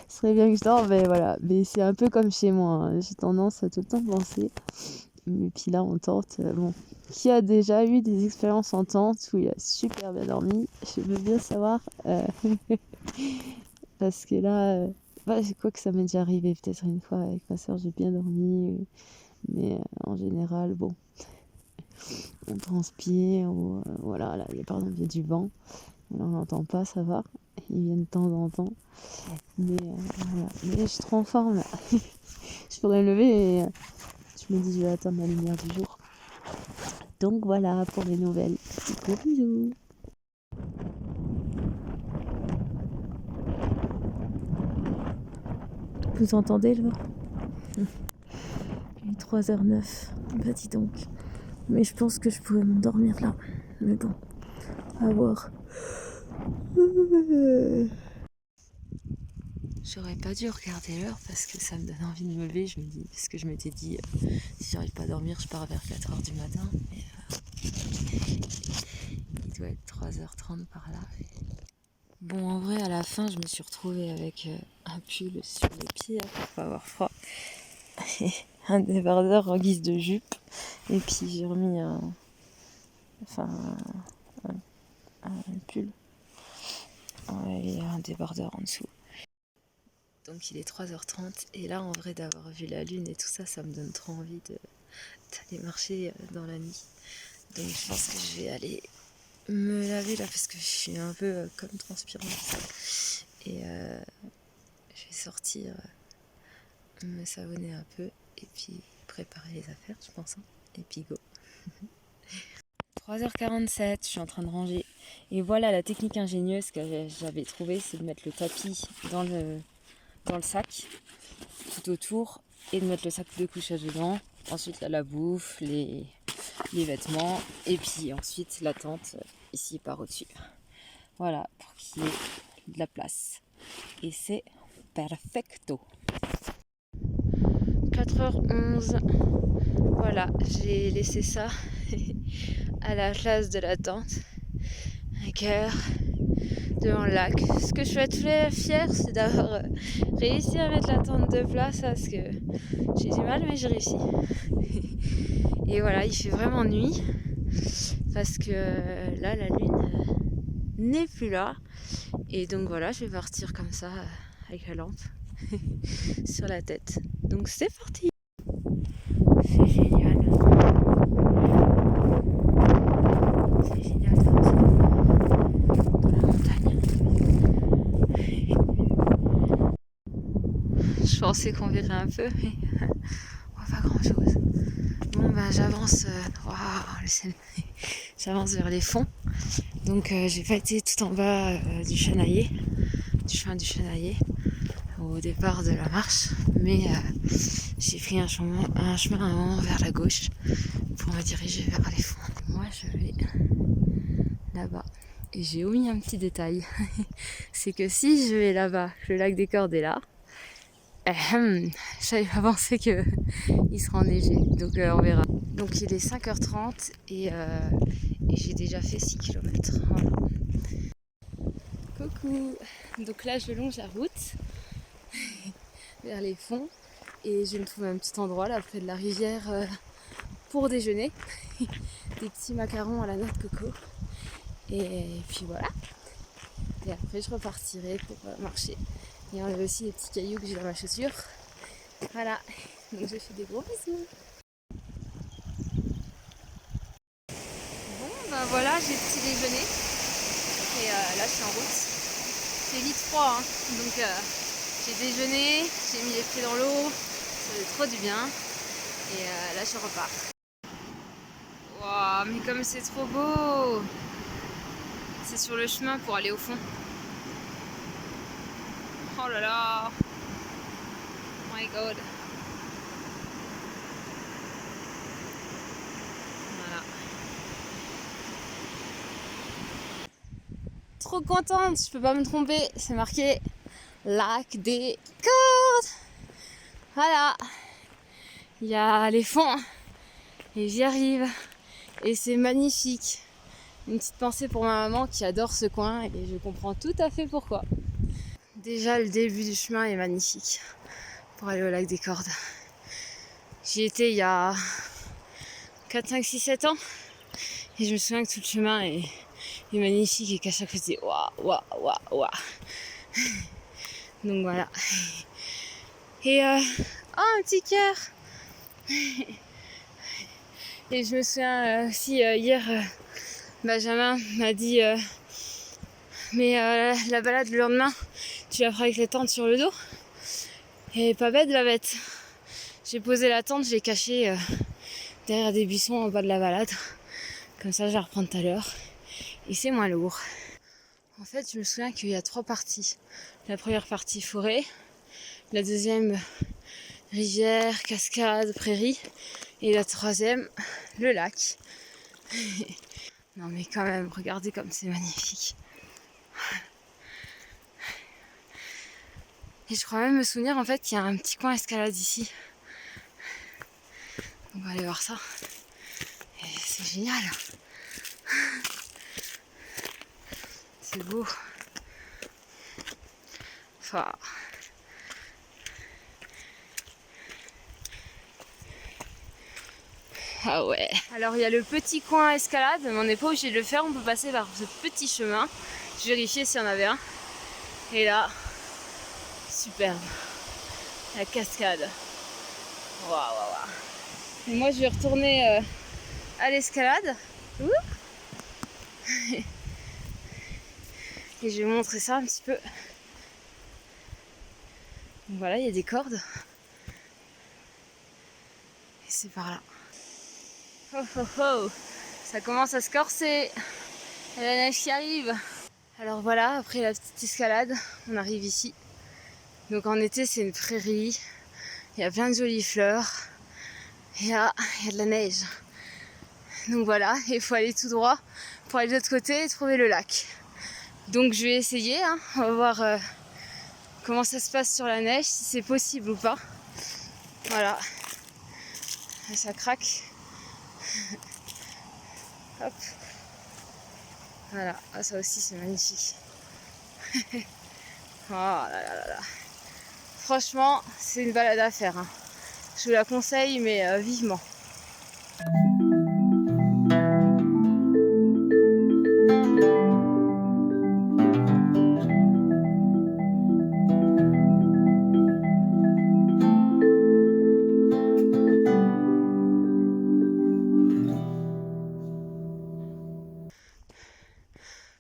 Ce serait bien que je dorme, mais voilà. Mais c'est un peu comme chez moi, hein. J'ai tendance à tout le temps penser. Mais puis là, on tente. Bon, qui a déjà eu des expériences en tente où il a super bien dormi? Je veux bien savoir. Parce que là, c'est quoi que ça m'est déjà arrivé peut-être une fois avec ma soeur, j'ai bien dormi. Mais en général, bon, on transpire. Ou, voilà, là, par exemple, il y a du vent. Là, on n'entend pas, ça va. Il vient de temps en temps. Mais voilà. Mais je suis trop en forme là. Je pourrais me lever et je me dis je vais attendre la lumière du jour. Donc voilà pour les nouvelles. Gros bisous. Vous entendez le vent? Il est 3h09. Bah dis donc. Mais je pense que je pourrais m'endormir là. Mais bon, à voir. J'aurais pas dû regarder l'heure parce que ça me donne envie de me lever. Je me dis, parce que je m'étais dit, si j'arrive pas à dormir, je pars vers 4h du matin. Mais il doit être 3h30 par là. Bon, en vrai, à la fin, je me suis retrouvée avec un pull sur les pieds pour pas avoir froid. Et un débardeur en guise de jupe. Et puis j'ai remis un pull et un débardeur en dessous. Donc il est 3h30 et là en vrai d'avoir vu la lune et tout ça, ça me donne trop envie d'aller marcher dans la nuit. Donc je pense que je vais aller me laver là parce que je suis un peu comme transpirante. Et je vais sortir, me savonner un peu et puis préparer les affaires je pense. Hein. Et puis go. 3h47, je suis en train de ranger. Et voilà la technique ingénieuse que j'avais trouvée, c'est de mettre le tapis dans le sac, tout autour, et de mettre le sac de couchage dedans. Ensuite là, la bouffe, les vêtements, et puis ensuite la tente ici par au-dessus. Voilà, pour qu'il y ait de la place. Et c'est perfecto. 4h11, voilà, j'ai laissé ça à la place de la tente. Un cœur devant le lac. Ce que je suis très fière, c'est d'avoir réussi à mettre la tente de place parce que j'ai du mal, mais j'ai réussi. Et voilà, il fait vraiment nuit parce que là, la lune n'est plus là. Et donc voilà, je vais partir comme ça avec la lampe sur la tête. Donc c'est parti! C'est génial. C'est génial de partir dans la montagne. Je pensais qu'on verrait un peu, mais on voit pas grand chose. Bon ben j'avance, j'avance vers les fonds. Donc j'ai pas été tout en bas du Chanaillé, du chemin du Chanaillé, au départ de la marche, mais j'ai pris un chemin un moment vers la gauche pour me diriger vers les fonds. Moi je vais là-bas. Et j'ai omis un petit détail, c'est que si je vais là-bas, le lac des Cordes est là, j'avais pas pensé qu'il sera enneigé, donc on verra. Donc il est 5h30 et j'ai déjà fait 6 km. Voilà. Coucou! Donc là je longe la route vers les fonds et je vais me trouver un petit endroit là près de la rivière pour déjeuner. Des petits macarons à la noix de coco. Et puis voilà. Et après je repartirai pour marcher. Et enlever aussi les petits cailloux que j'ai dans ma chaussure. Voilà. Donc je fais des gros bisous. Bon ben voilà, j'ai petit déjeuner. Et là je suis en route. C'est vite froid, hein. Donc j'ai déjeuné, j'ai mis les pieds dans l'eau, ça fait trop du bien. Et là je repars. Waouh, mais comme c'est trop beau! C'est sur le chemin pour aller au fond. Oh là là! Oh my god! trop contente, je peux pas me tromper. C'est marqué lac des cordes. Voilà. Il y a les fonds et j'y arrive. Et c'est magnifique. Une petite pensée pour ma maman qui adore ce coin et je comprends tout à fait pourquoi. Déjà le début du chemin est magnifique pour aller au lac des Cordes. J'y étais il y a 4, 5, 6, 7 ans et je me souviens que tout le chemin est magnifique et qu'à chaque fois c'est waouh, waouh, waouh, waouh. Donc voilà. Et oh, un petit cœur. Et je me souviens aussi hier, Benjamin m'a dit mais la balade le lendemain, tu la feras avec la tente sur le dos. Et pas bête la bête. J'ai posé la tente, je l'ai cachée derrière des buissons en bas de la balade. Comme ça je la reprends tout à l'heure. Et c'est moins lourd. En fait, je me souviens qu'il y a 3 parties. La première partie forêt, la deuxième rivière, cascade, prairie, et la troisième, le lac. Non mais quand même, regardez comme c'est magnifique. Et je crois même me souvenir en fait qu'il y a un petit coin escalade ici. On va aller voir ça. Et c'est génial. C'est beau. Enfin... Ah ouais. Alors il y a le petit coin escalade, mais on n'est pas obligé de le faire, on peut passer par ce petit chemin. Je vérifiais s'il y en avait un. Et là, superbe. La cascade. Waouh, waouh, waouh. Et moi je vais retourner à l'escalade. Et je vais vous montrer ça un petit peu. Donc voilà, il y a des cordes. Et c'est par là. Oh oh oh, ça commence à se corser. Il y a la neige qui arrive. Alors voilà, après la petite escalade, on arrive ici. Donc en été, c'est une prairie. Il y a plein de jolies fleurs. Et là, il y a de la neige. Donc voilà, il faut aller tout droit pour aller de l'autre côté et trouver le lac. Donc je vais essayer, hein. On va voir comment ça se passe sur la neige, si c'est possible ou pas. Voilà. Ça craque. Hop. Voilà, ah, ça aussi c'est magnifique. Oh là là là là. Franchement, c'est une balade à faire, hein. Je vous la conseille, mais vivement.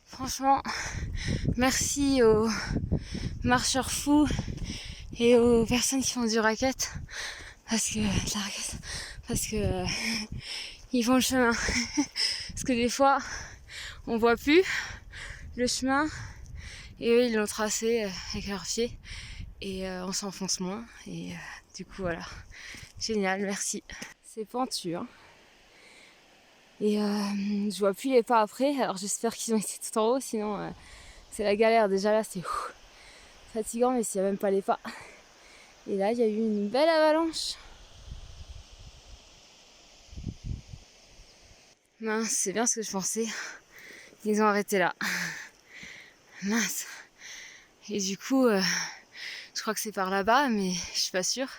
Franchement, merci aux marcheurs fous et aux personnes qui font du raquette parce que ils font le chemin. Parce que des fois, on voit plus le chemin et eux ils l'ont tracé avec leurs pieds et on s'enfonce moins et du coup voilà, génial, merci. C'est pentu, hein. Et je vois plus les pas après, alors j'espère qu'ils ont été tout en haut, sinon c'est la galère. Déjà là c'est fatigant, mais s'il n'y a même pas les pas. Et là il y a eu une belle avalanche. Mince, c'est bien ce que je pensais. Ils ont arrêté là. Mince. Et du coup, je crois que c'est par là-bas, mais je suis pas sûre.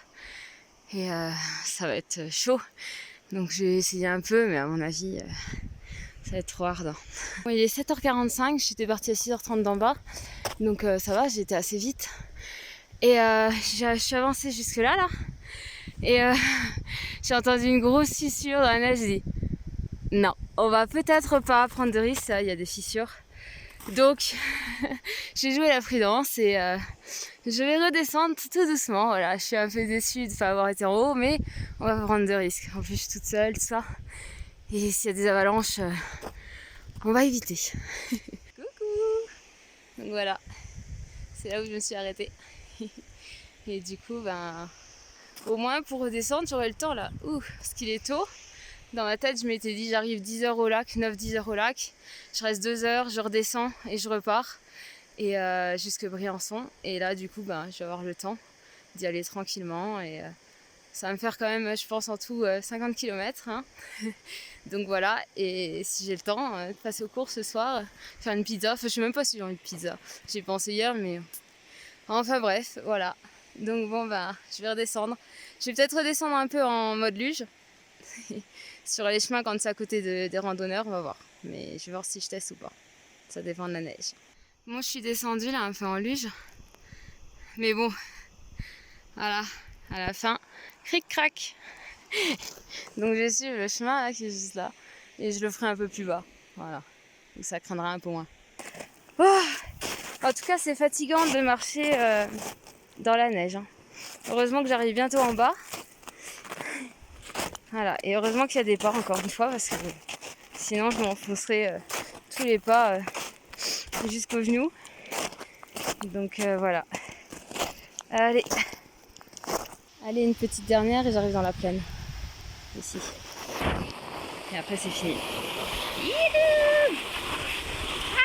Et ça va être chaud. Donc je vais essayer un peu, mais à mon avis, ça va être trop ardent. Bon, il est 7h45, j'étais partie à 6h30 d'en bas. Donc ça va, j'ai été assez vite. Et je suis avancée jusque là. Et j'ai entendu une grosse fissure dans la neige. J'ai dit, non, on va peut-être pas prendre de risques, il y a des fissures. Donc j'ai joué la prudence et je vais redescendre tout doucement. Voilà, je suis un peu déçue de ne pas avoir été en haut, mais on va pas prendre de risques. En plus, je suis toute seule, tout ça. Et s'il y a des avalanches, on va éviter. Coucou. Donc voilà, c'est là où je me suis arrêtée. Et du coup, ben, au moins pour redescendre, j'aurai le temps là. Ouh, parce qu'il est tôt. Dans ma tête, je m'étais dit j'arrive 10 heures au lac, 9-10 heures au lac. Je reste 2 heures, je redescends et je repars. Et jusque Briançon. Et là, du coup, je vais avoir le temps d'y aller tranquillement. Et ça va me faire quand même, je pense, en tout 50 km. Hein. Donc voilà. Et si j'ai le temps, de passer aux courses ce soir, faire une pizza. Enfin, je sais même pas si j'ai envie de pizza. J'ai pensé hier, mais... Enfin bref, voilà. Donc bon, je vais redescendre. Je vais peut-être redescendre un peu en mode luge. Sur les chemins, quand c'est à côté des randonneurs, on va voir. Mais je vais voir si je teste ou pas. Ça dépend de la neige. Bon, je suis descendue là un peu en luge. Mais bon, voilà, à la fin, cric-crac. Donc je suis le chemin là, qui est juste là. Et je le ferai un peu plus bas. Voilà, où ça craindra un peu moins. Oh, en tout cas, c'est fatigant de marcher dans la neige. Hein. Heureusement que j'arrive bientôt en bas. Voilà, et heureusement qu'il y a des pas encore une fois, parce que sinon je m'enfoncerais tous les pas jusqu'aux genoux. Donc voilà. Allez, une petite dernière et j'arrive dans la plaine. Ici. Et après c'est fini. Youhou!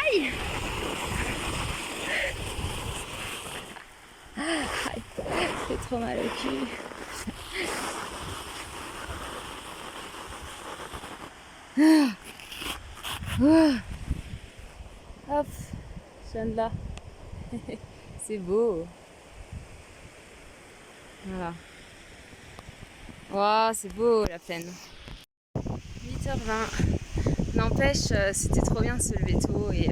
Aïe! Aïe! C'est trop mal au cul. Hop, je viens de là. C'est beau. Voilà. Waouh, c'est beau la plaine. 8h20. N'empêche, c'était trop bien de se lever tôt et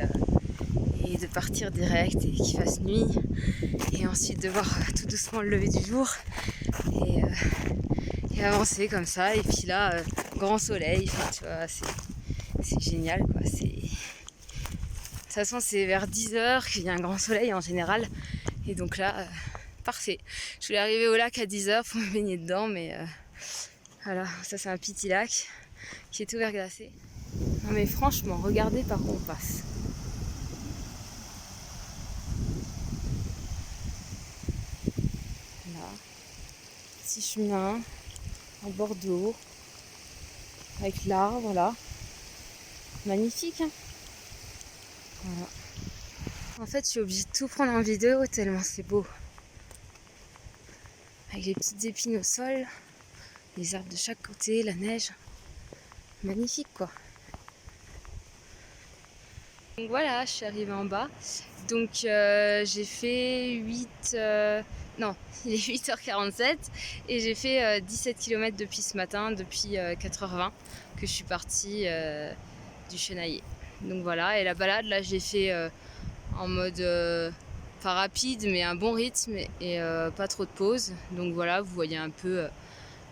de partir direct et qu'il fasse nuit. Et ensuite de voir tout doucement le lever du jour. Et avancer comme ça. Et puis là, grand soleil. Enfin, tu vois, c'est génial quoi. De toute façon, c'est vers 10h qu'il y a un grand soleil en général. Et donc là, parfait. Je voulais arriver au lac à 10h pour me baigner dedans, mais voilà, ça c'est un petit lac qui est tout verglacé. Non mais franchement, regardez par où on passe. Là, petit chemin en bord d'eau, avec l'arbre là. Magnifique, hein. Voilà. En fait, je suis obligée de tout prendre en vidéo tellement c'est beau. Avec les petites épines au sol, les arbres de chaque côté, la neige. Magnifique quoi. Donc voilà, je suis arrivée en bas. Donc j'ai fait 8... non, il est 8h47 et j'ai fait 17 km depuis ce matin, depuis 4h20 que je suis partie du Chenaillé. Donc voilà, et la balade là j'ai fait en mode pas rapide mais un bon rythme et pas trop de pause. Donc voilà, vous voyez un peu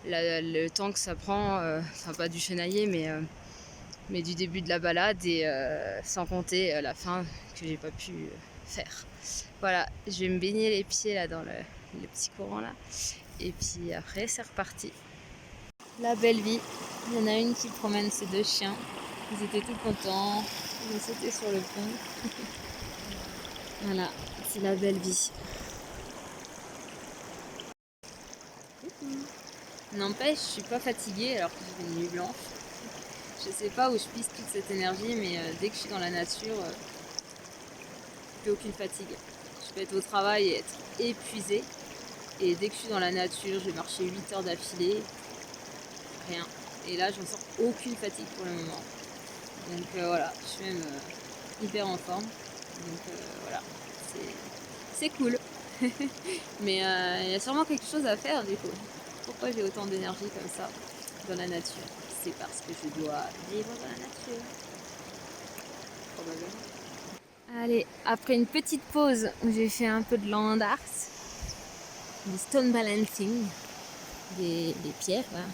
le temps que ça prend, enfin pas du Chenaillé mais du début de la balade et sans compter la fin que j'ai pas pu faire. Voilà, je vais me baigner les pieds là dans le petit courant là et puis après c'est reparti. La belle vie, il y en a une qui promène ses 2 chiens, ils étaient tout contents, ils ont sauté sur le pont. Voilà, c'est la belle vie. N'empêche, je suis pas fatiguée alors que j'ai une nuit blanche. Je sais pas où je pisse toute cette énergie, mais dès que je suis dans la nature, plus aucune fatigue. Je peux être au travail et être épuisée. Et dès que je suis dans la nature, je vais marcher 8 heures d'affilée. Rien. Et là, j'en sens aucune fatigue pour le moment. Donc voilà, je suis même hyper en forme. Donc voilà, c'est cool. Mais il y a sûrement quelque chose à faire du coup. Pourquoi j'ai autant d'énergie comme ça dans la nature? C'est parce que je dois vivre dans la nature. Probablement. Allez, après une petite pause où j'ai fait un peu de land art, du stone balancing, des pierres, là,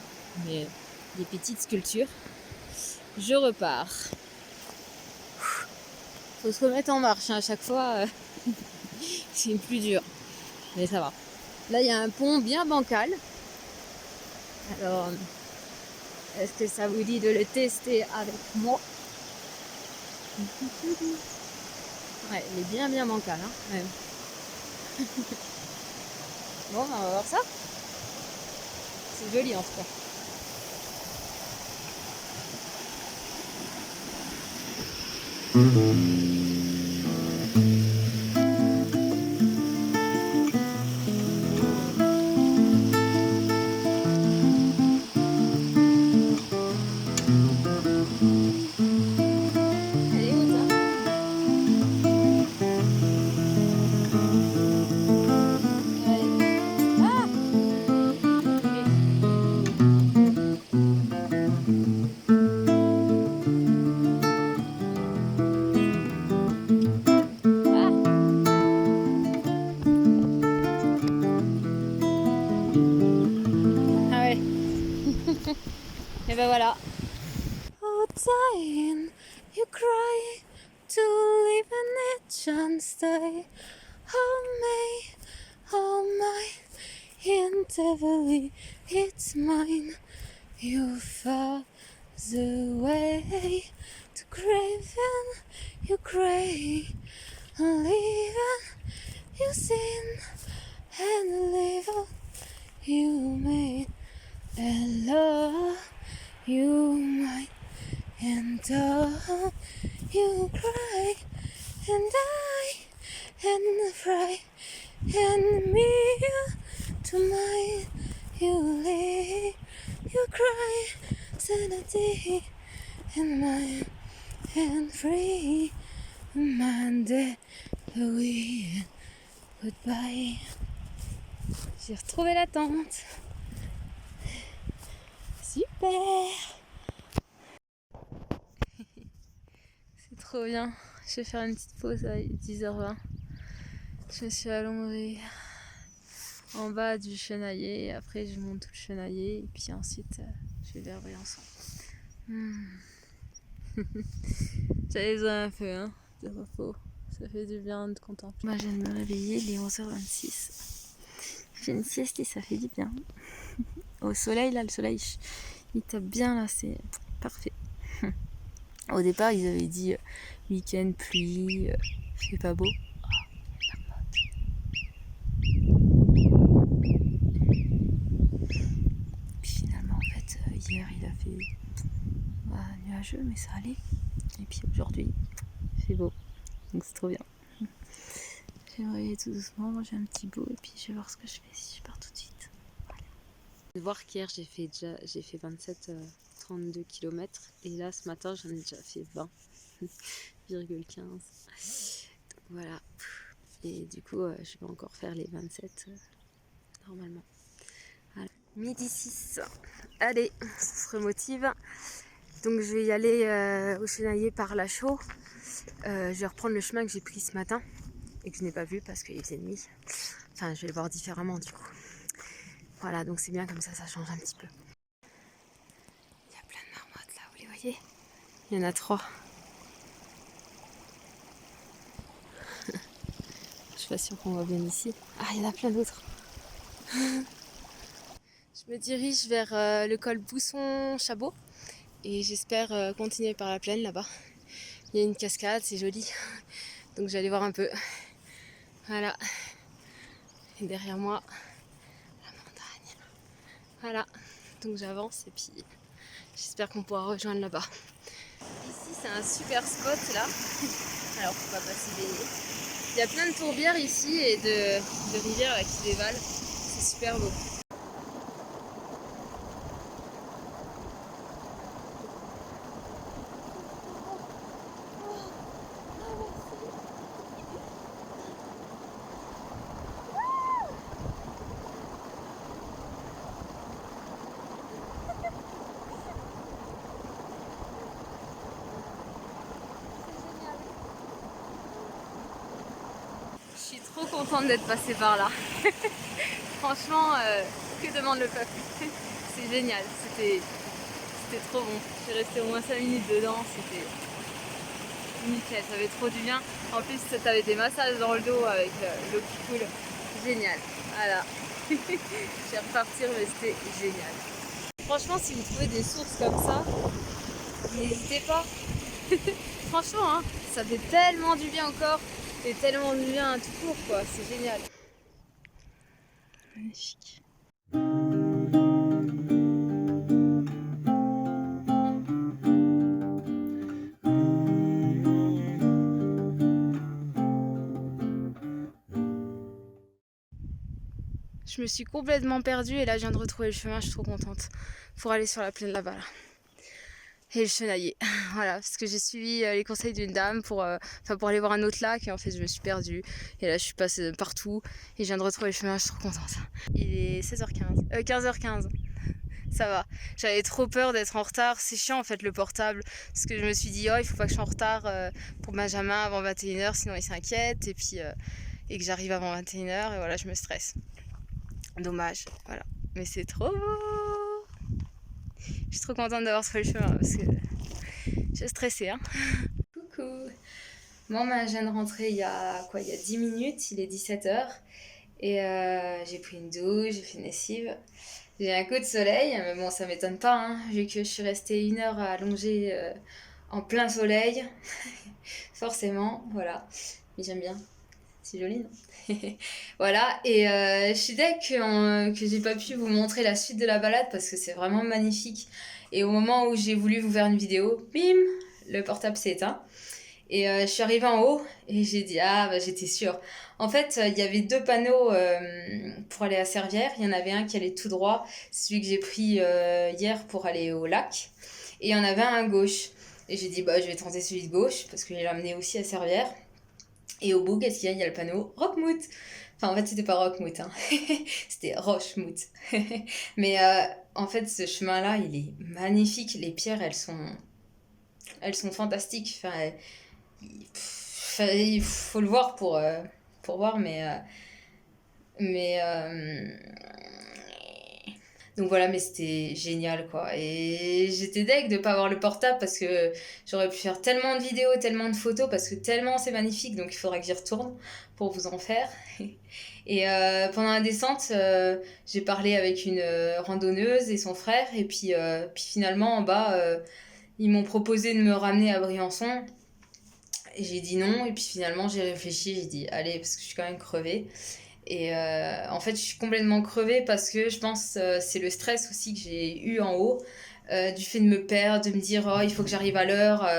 des petites sculptures, je repars. Faut se remettre en marche, hein, à chaque fois, c'est plus dur, mais ça va. Là, il y a un pont bien bancal. Alors, est-ce que ça vous dit de le tester avec moi? Ouais, il est bien bancal, hein, même. Bon, on va voir ça. C'est joli en tout cas. Elle est haute, hein. Ouais. Ah! Ah! Ah ouais. Et ben voilà. Oh, dying, you cry to live and it shall stay. Oh my, entirely, it's mine. You far away to craving, you crave, leaving, you sin, and live you made, and love you might, and all you cry, and I, and fry, and me to mine, you lay, you cry, sanity, and mine, and free, Monday, oui, goodbye. J'ai retrouvé la tente. Super! C'est trop bien. Je vais faire une petite pause à 10h20. Je me suis allongée en bas du chenailler. Et après, je monte tout le chenailler. Et puis ensuite, je vais vers Briançon. J'avais besoin un peu de repos. Ça fait du bien de contempler. Moi, je viens de me réveiller, il est 11h26. J'ai une sieste et ça fait du bien. Au soleil, là, le soleil, il tape bien, là, c'est parfait. Au départ, ils avaient dit week-end, pluie, fait pas beau. Puis finalement, en fait, hier, il a fait nuageux, mais ça allait. Et puis aujourd'hui, il fait beau. Donc c'est trop bien. Je vais me réveiller tout doucement, manger un petit bout, et puis je vais voir ce que je fais si je pars tout de suite. Voilà. Vous voir qu'hier, j'ai fait 27-32 km. Et là, ce matin, j'en ai déjà fait 20,15. Donc voilà. Et du coup, je vais encore faire les 27 normalement. Voilà. Midi 6. Allez, on se remotive. Donc je vais y aller au Chenailler par la Chaux. Je vais reprendre le chemin que j'ai pris ce matin et que je n'ai pas vu parce qu'il faisait nuit. Enfin, je vais le voir différemment du coup. Voilà, donc c'est bien comme ça change un petit peu. Il y a plein de marmottes là, vous les voyez? Il y en a 3. Je suis pas sûre qu'on voit bien ici. Ah, il y en a plein d'autres. Je me dirige vers le col Bousson-Chabot et j'espère continuer par la plaine là-bas. Il y a une cascade, c'est joli. Donc j'allais voir un peu. Voilà. Et derrière moi, la montagne. Voilà. Donc j'avance et puis j'espère qu'on pourra rejoindre là-bas. Ici c'est un super spot là. Alors pourquoi pas s'y baigner. Il y a plein de tourbières ici et de rivières qui dévalent. C'est super beau. Je suis trop contente d'être passée par là. Franchement, que demande le peuple? C'est génial, c'était trop bon. Je suis restée au moins 5 minutes dedans, c'était nickel, ça fait trop du bien. En plus, t'avais des massages dans le dos avec l'eau qui coule. Génial, voilà. Je vais repartir, mais c'était génial. Franchement, si vous trouvez des sources comme ça, n'hésitez pas. Franchement, ça fait tellement du bien au corps et tellement du bien à tout court, quoi. C'est génial. Magnifique. Je me suis complètement perdue et là je viens de retrouver le chemin, je suis trop contente pour aller sur la plaine là-bas. Là. Et le chenailler, voilà, parce que j'ai suivi les conseils d'une dame pour aller voir un autre lac et en fait je me suis perdue. Et là je suis passée partout et je viens de retrouver le chemin, je suis trop contente. Il est 16h15, 15h15. Ça va. J'avais trop peur d'être en retard. C'est chiant en fait le portable. Parce que je me suis dit, oh, il faut pas que je sois en retard pour Benjamin avant 21h, sinon il s'inquiète. Et puis et que j'arrive avant 21h. Et voilà, je me stresse. Dommage. Voilà. Mais c'est trop beau. Je suis trop contente d'avoir trouvé le chemin parce que j'ai stressé. Hein. Coucou. Bon, je viens de rentrer il y a 10 minutes. Il est 17h. Et j'ai pris une douche, j'ai fait une lessive. J'ai un coup de soleil, mais bon, ça m'étonne pas, hein, vu que je suis restée 1 heure allongée en plein soleil. Forcément, voilà. Mais j'aime bien. C'est joli, non? Voilà, et je suis deg que j'ai pas pu vous montrer la suite de la balade parce que c'est vraiment magnifique. Et au moment où j'ai voulu vous faire une vidéo, bim, le portable s'est éteint. Et je suis arrivée en haut et j'ai dit, ah, bah, j'étais sûre. En fait, il y avait 2 panneaux pour aller à Servières. Il y en avait un qui allait tout droit, celui que j'ai pris hier pour aller au lac. Et il y en avait un à gauche. Et j'ai dit, bah, je vais tenter celui de gauche parce que je l'ai amené aussi à Servières. Et au bout, qu'est-ce qu'il y a? Il y a le panneau Rockmouth. Enfin, en fait, c'était pas Rockmouth, hein. C'était Rochemouth. Mais en fait, ce chemin-là, il est magnifique. Les pierres, elles sont fantastiques. Enfin, il faut le voir pour voir, mais donc voilà, mais c'était génial quoi. Et j'étais deg de pas avoir le portable parce que j'aurais pu faire tellement de vidéos, tellement de photos parce que tellement c'est magnifique, donc il faudra que j'y retourne pour vous en faire. Et pendant la descente, j'ai parlé avec une randonneuse et son frère, et puis finalement en bas, ils m'ont proposé de me ramener à Briançon. Et j'ai dit non, et puis finalement j'ai réfléchi, j'ai dit allez, parce que je suis quand même crevée. Et en fait, je suis complètement crevée parce que je pense c'est le stress aussi que j'ai eu en haut, du fait de me perdre, de me dire oh, il faut que j'arrive à l'heure,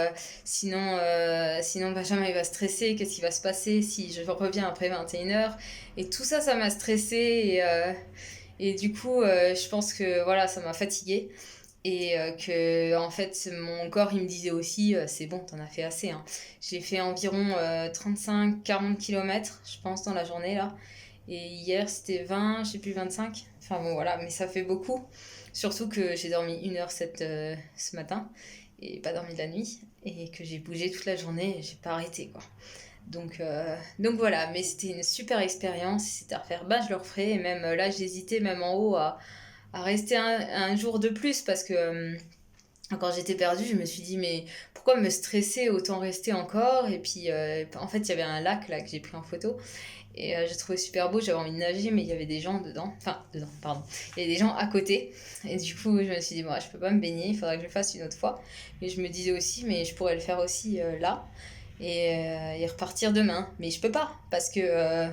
sinon Benjamin il va stresser, qu'est-ce qui va se passer si je reviens après 21h. Et tout ça, ça m'a stressée et du coup, je pense que voilà, ça m'a fatiguée. Et que en fait mon corps il me disait aussi c'est bon, t'en as fait assez, hein. J'ai fait environ 35-40 km je pense dans la journée là, et hier c'était 20, je sais plus, 25, enfin bon voilà, mais ça fait beaucoup, surtout que j'ai dormi 1h07 ce matin et pas dormi de la nuit, et que j'ai bougé toute la journée et j'ai pas arrêté quoi. Donc voilà, mais c'était une super expérience. Si c'était à refaire, bah je le referai. Et même là j'hésitais même en haut à rester un jour de plus parce que quand j'étais perdue, je me suis dit mais pourquoi me stresser, autant rester encore. Et puis en fait il y avait un lac là que j'ai pris en photo et j'ai trouvé super beau, j'avais envie de nager, mais il y avait des gens dedans, pardon, il y avait des gens à côté, et du coup je me suis dit bon, je peux pas me baigner, il faudrait que je le fasse une autre fois. Mais je me disais aussi mais je pourrais le faire aussi là et repartir demain, mais je peux pas parce que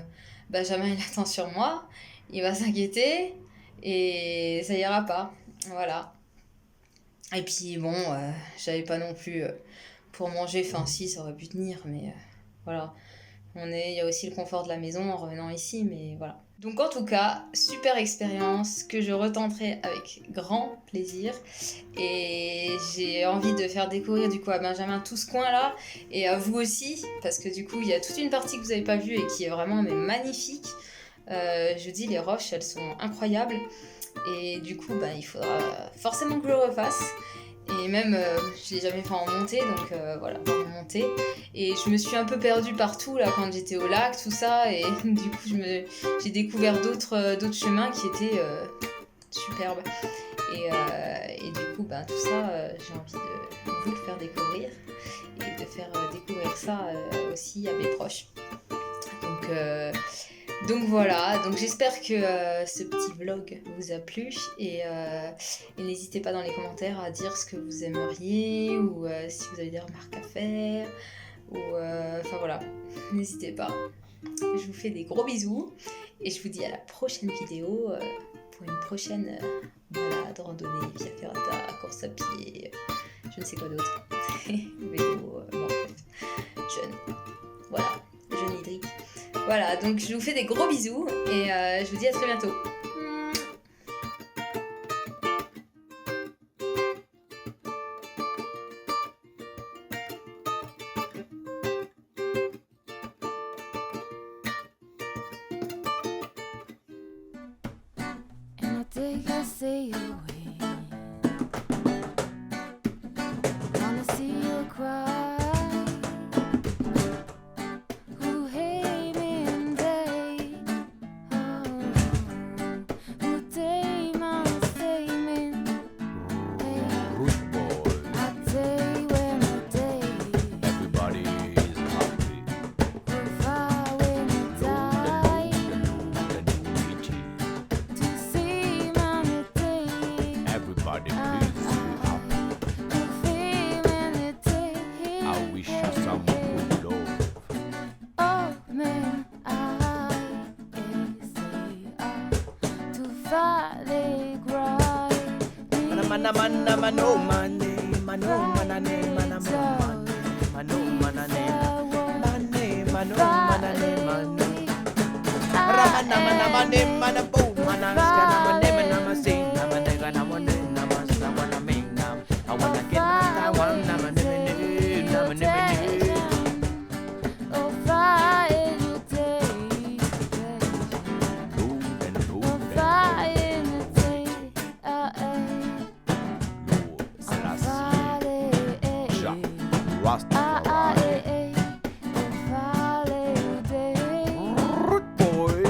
Benjamin il attend sur moi, il va s'inquiéter et ça ira pas, voilà. Et puis bon, j'avais pas non plus pour manger, enfin si ça aurait pu tenir, mais voilà, il y a aussi le confort de la maison en revenant ici, mais voilà. Donc en tout cas, super expérience que je retenterai avec grand plaisir, et j'ai envie de faire découvrir du coup à Benjamin tout ce coin là, et à vous aussi, parce que du coup il y a toute une partie que vous n'avez pas vue et qui est vraiment mais magnifique. Je dis, les roches elles sont incroyables, et du coup bah, il faudra forcément que je le refasse. Et même je l'ai jamais fait en montée, donc voilà, en montée. Et je me suis un peu perdue partout là quand j'étais au lac, tout ça, et du coup j'ai découvert d'autres chemins qui étaient superbes. Et du coup bah, tout ça, j'ai envie de vous le faire découvrir et de faire découvrir ça aussi à mes proches. Donc voilà, donc j'espère que ce petit vlog vous a plu, et n'hésitez pas dans les commentaires à dire ce que vous aimeriez, ou si vous avez des remarques à faire, ou enfin voilà, n'hésitez pas. Je vous fais des gros bisous et je vous dis à la prochaine vidéo pour une prochaine balade, randonnée, via ferrata, course à pied, je ne sais quoi d'autre, vélo, bon, jeune, voilà, jeune hydrique. Voilà, donc je vous fais des gros bisous et je vous dis à très bientôt. Take I say away. Wanna see you cry. Who hate me and they, who day my statement. Rude boy, I day when I day, everybody is happy. if I when I die, to see my day. Everybody please happy. I wish you some good love. Oh man, I say to valley cry. Mana mana mano mane mano manane mana mano manane mane mano manane mano ramana mana mane mana bo mana skana mane mana masi mana gana mane namasa mana minga I wanna get my one namane namane Oh, fire you take, Lord and oh, Lord and fire you take, Lord Selassie, Jah, Rastafari. Rude boy,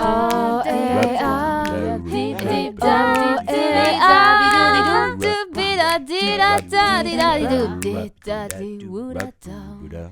Oh, eh, ah, deep, deep, down, deep, deep, ah, do, be, da, dee, da, da, dee, da, dee, do, dee, da, dee, woo, da, da.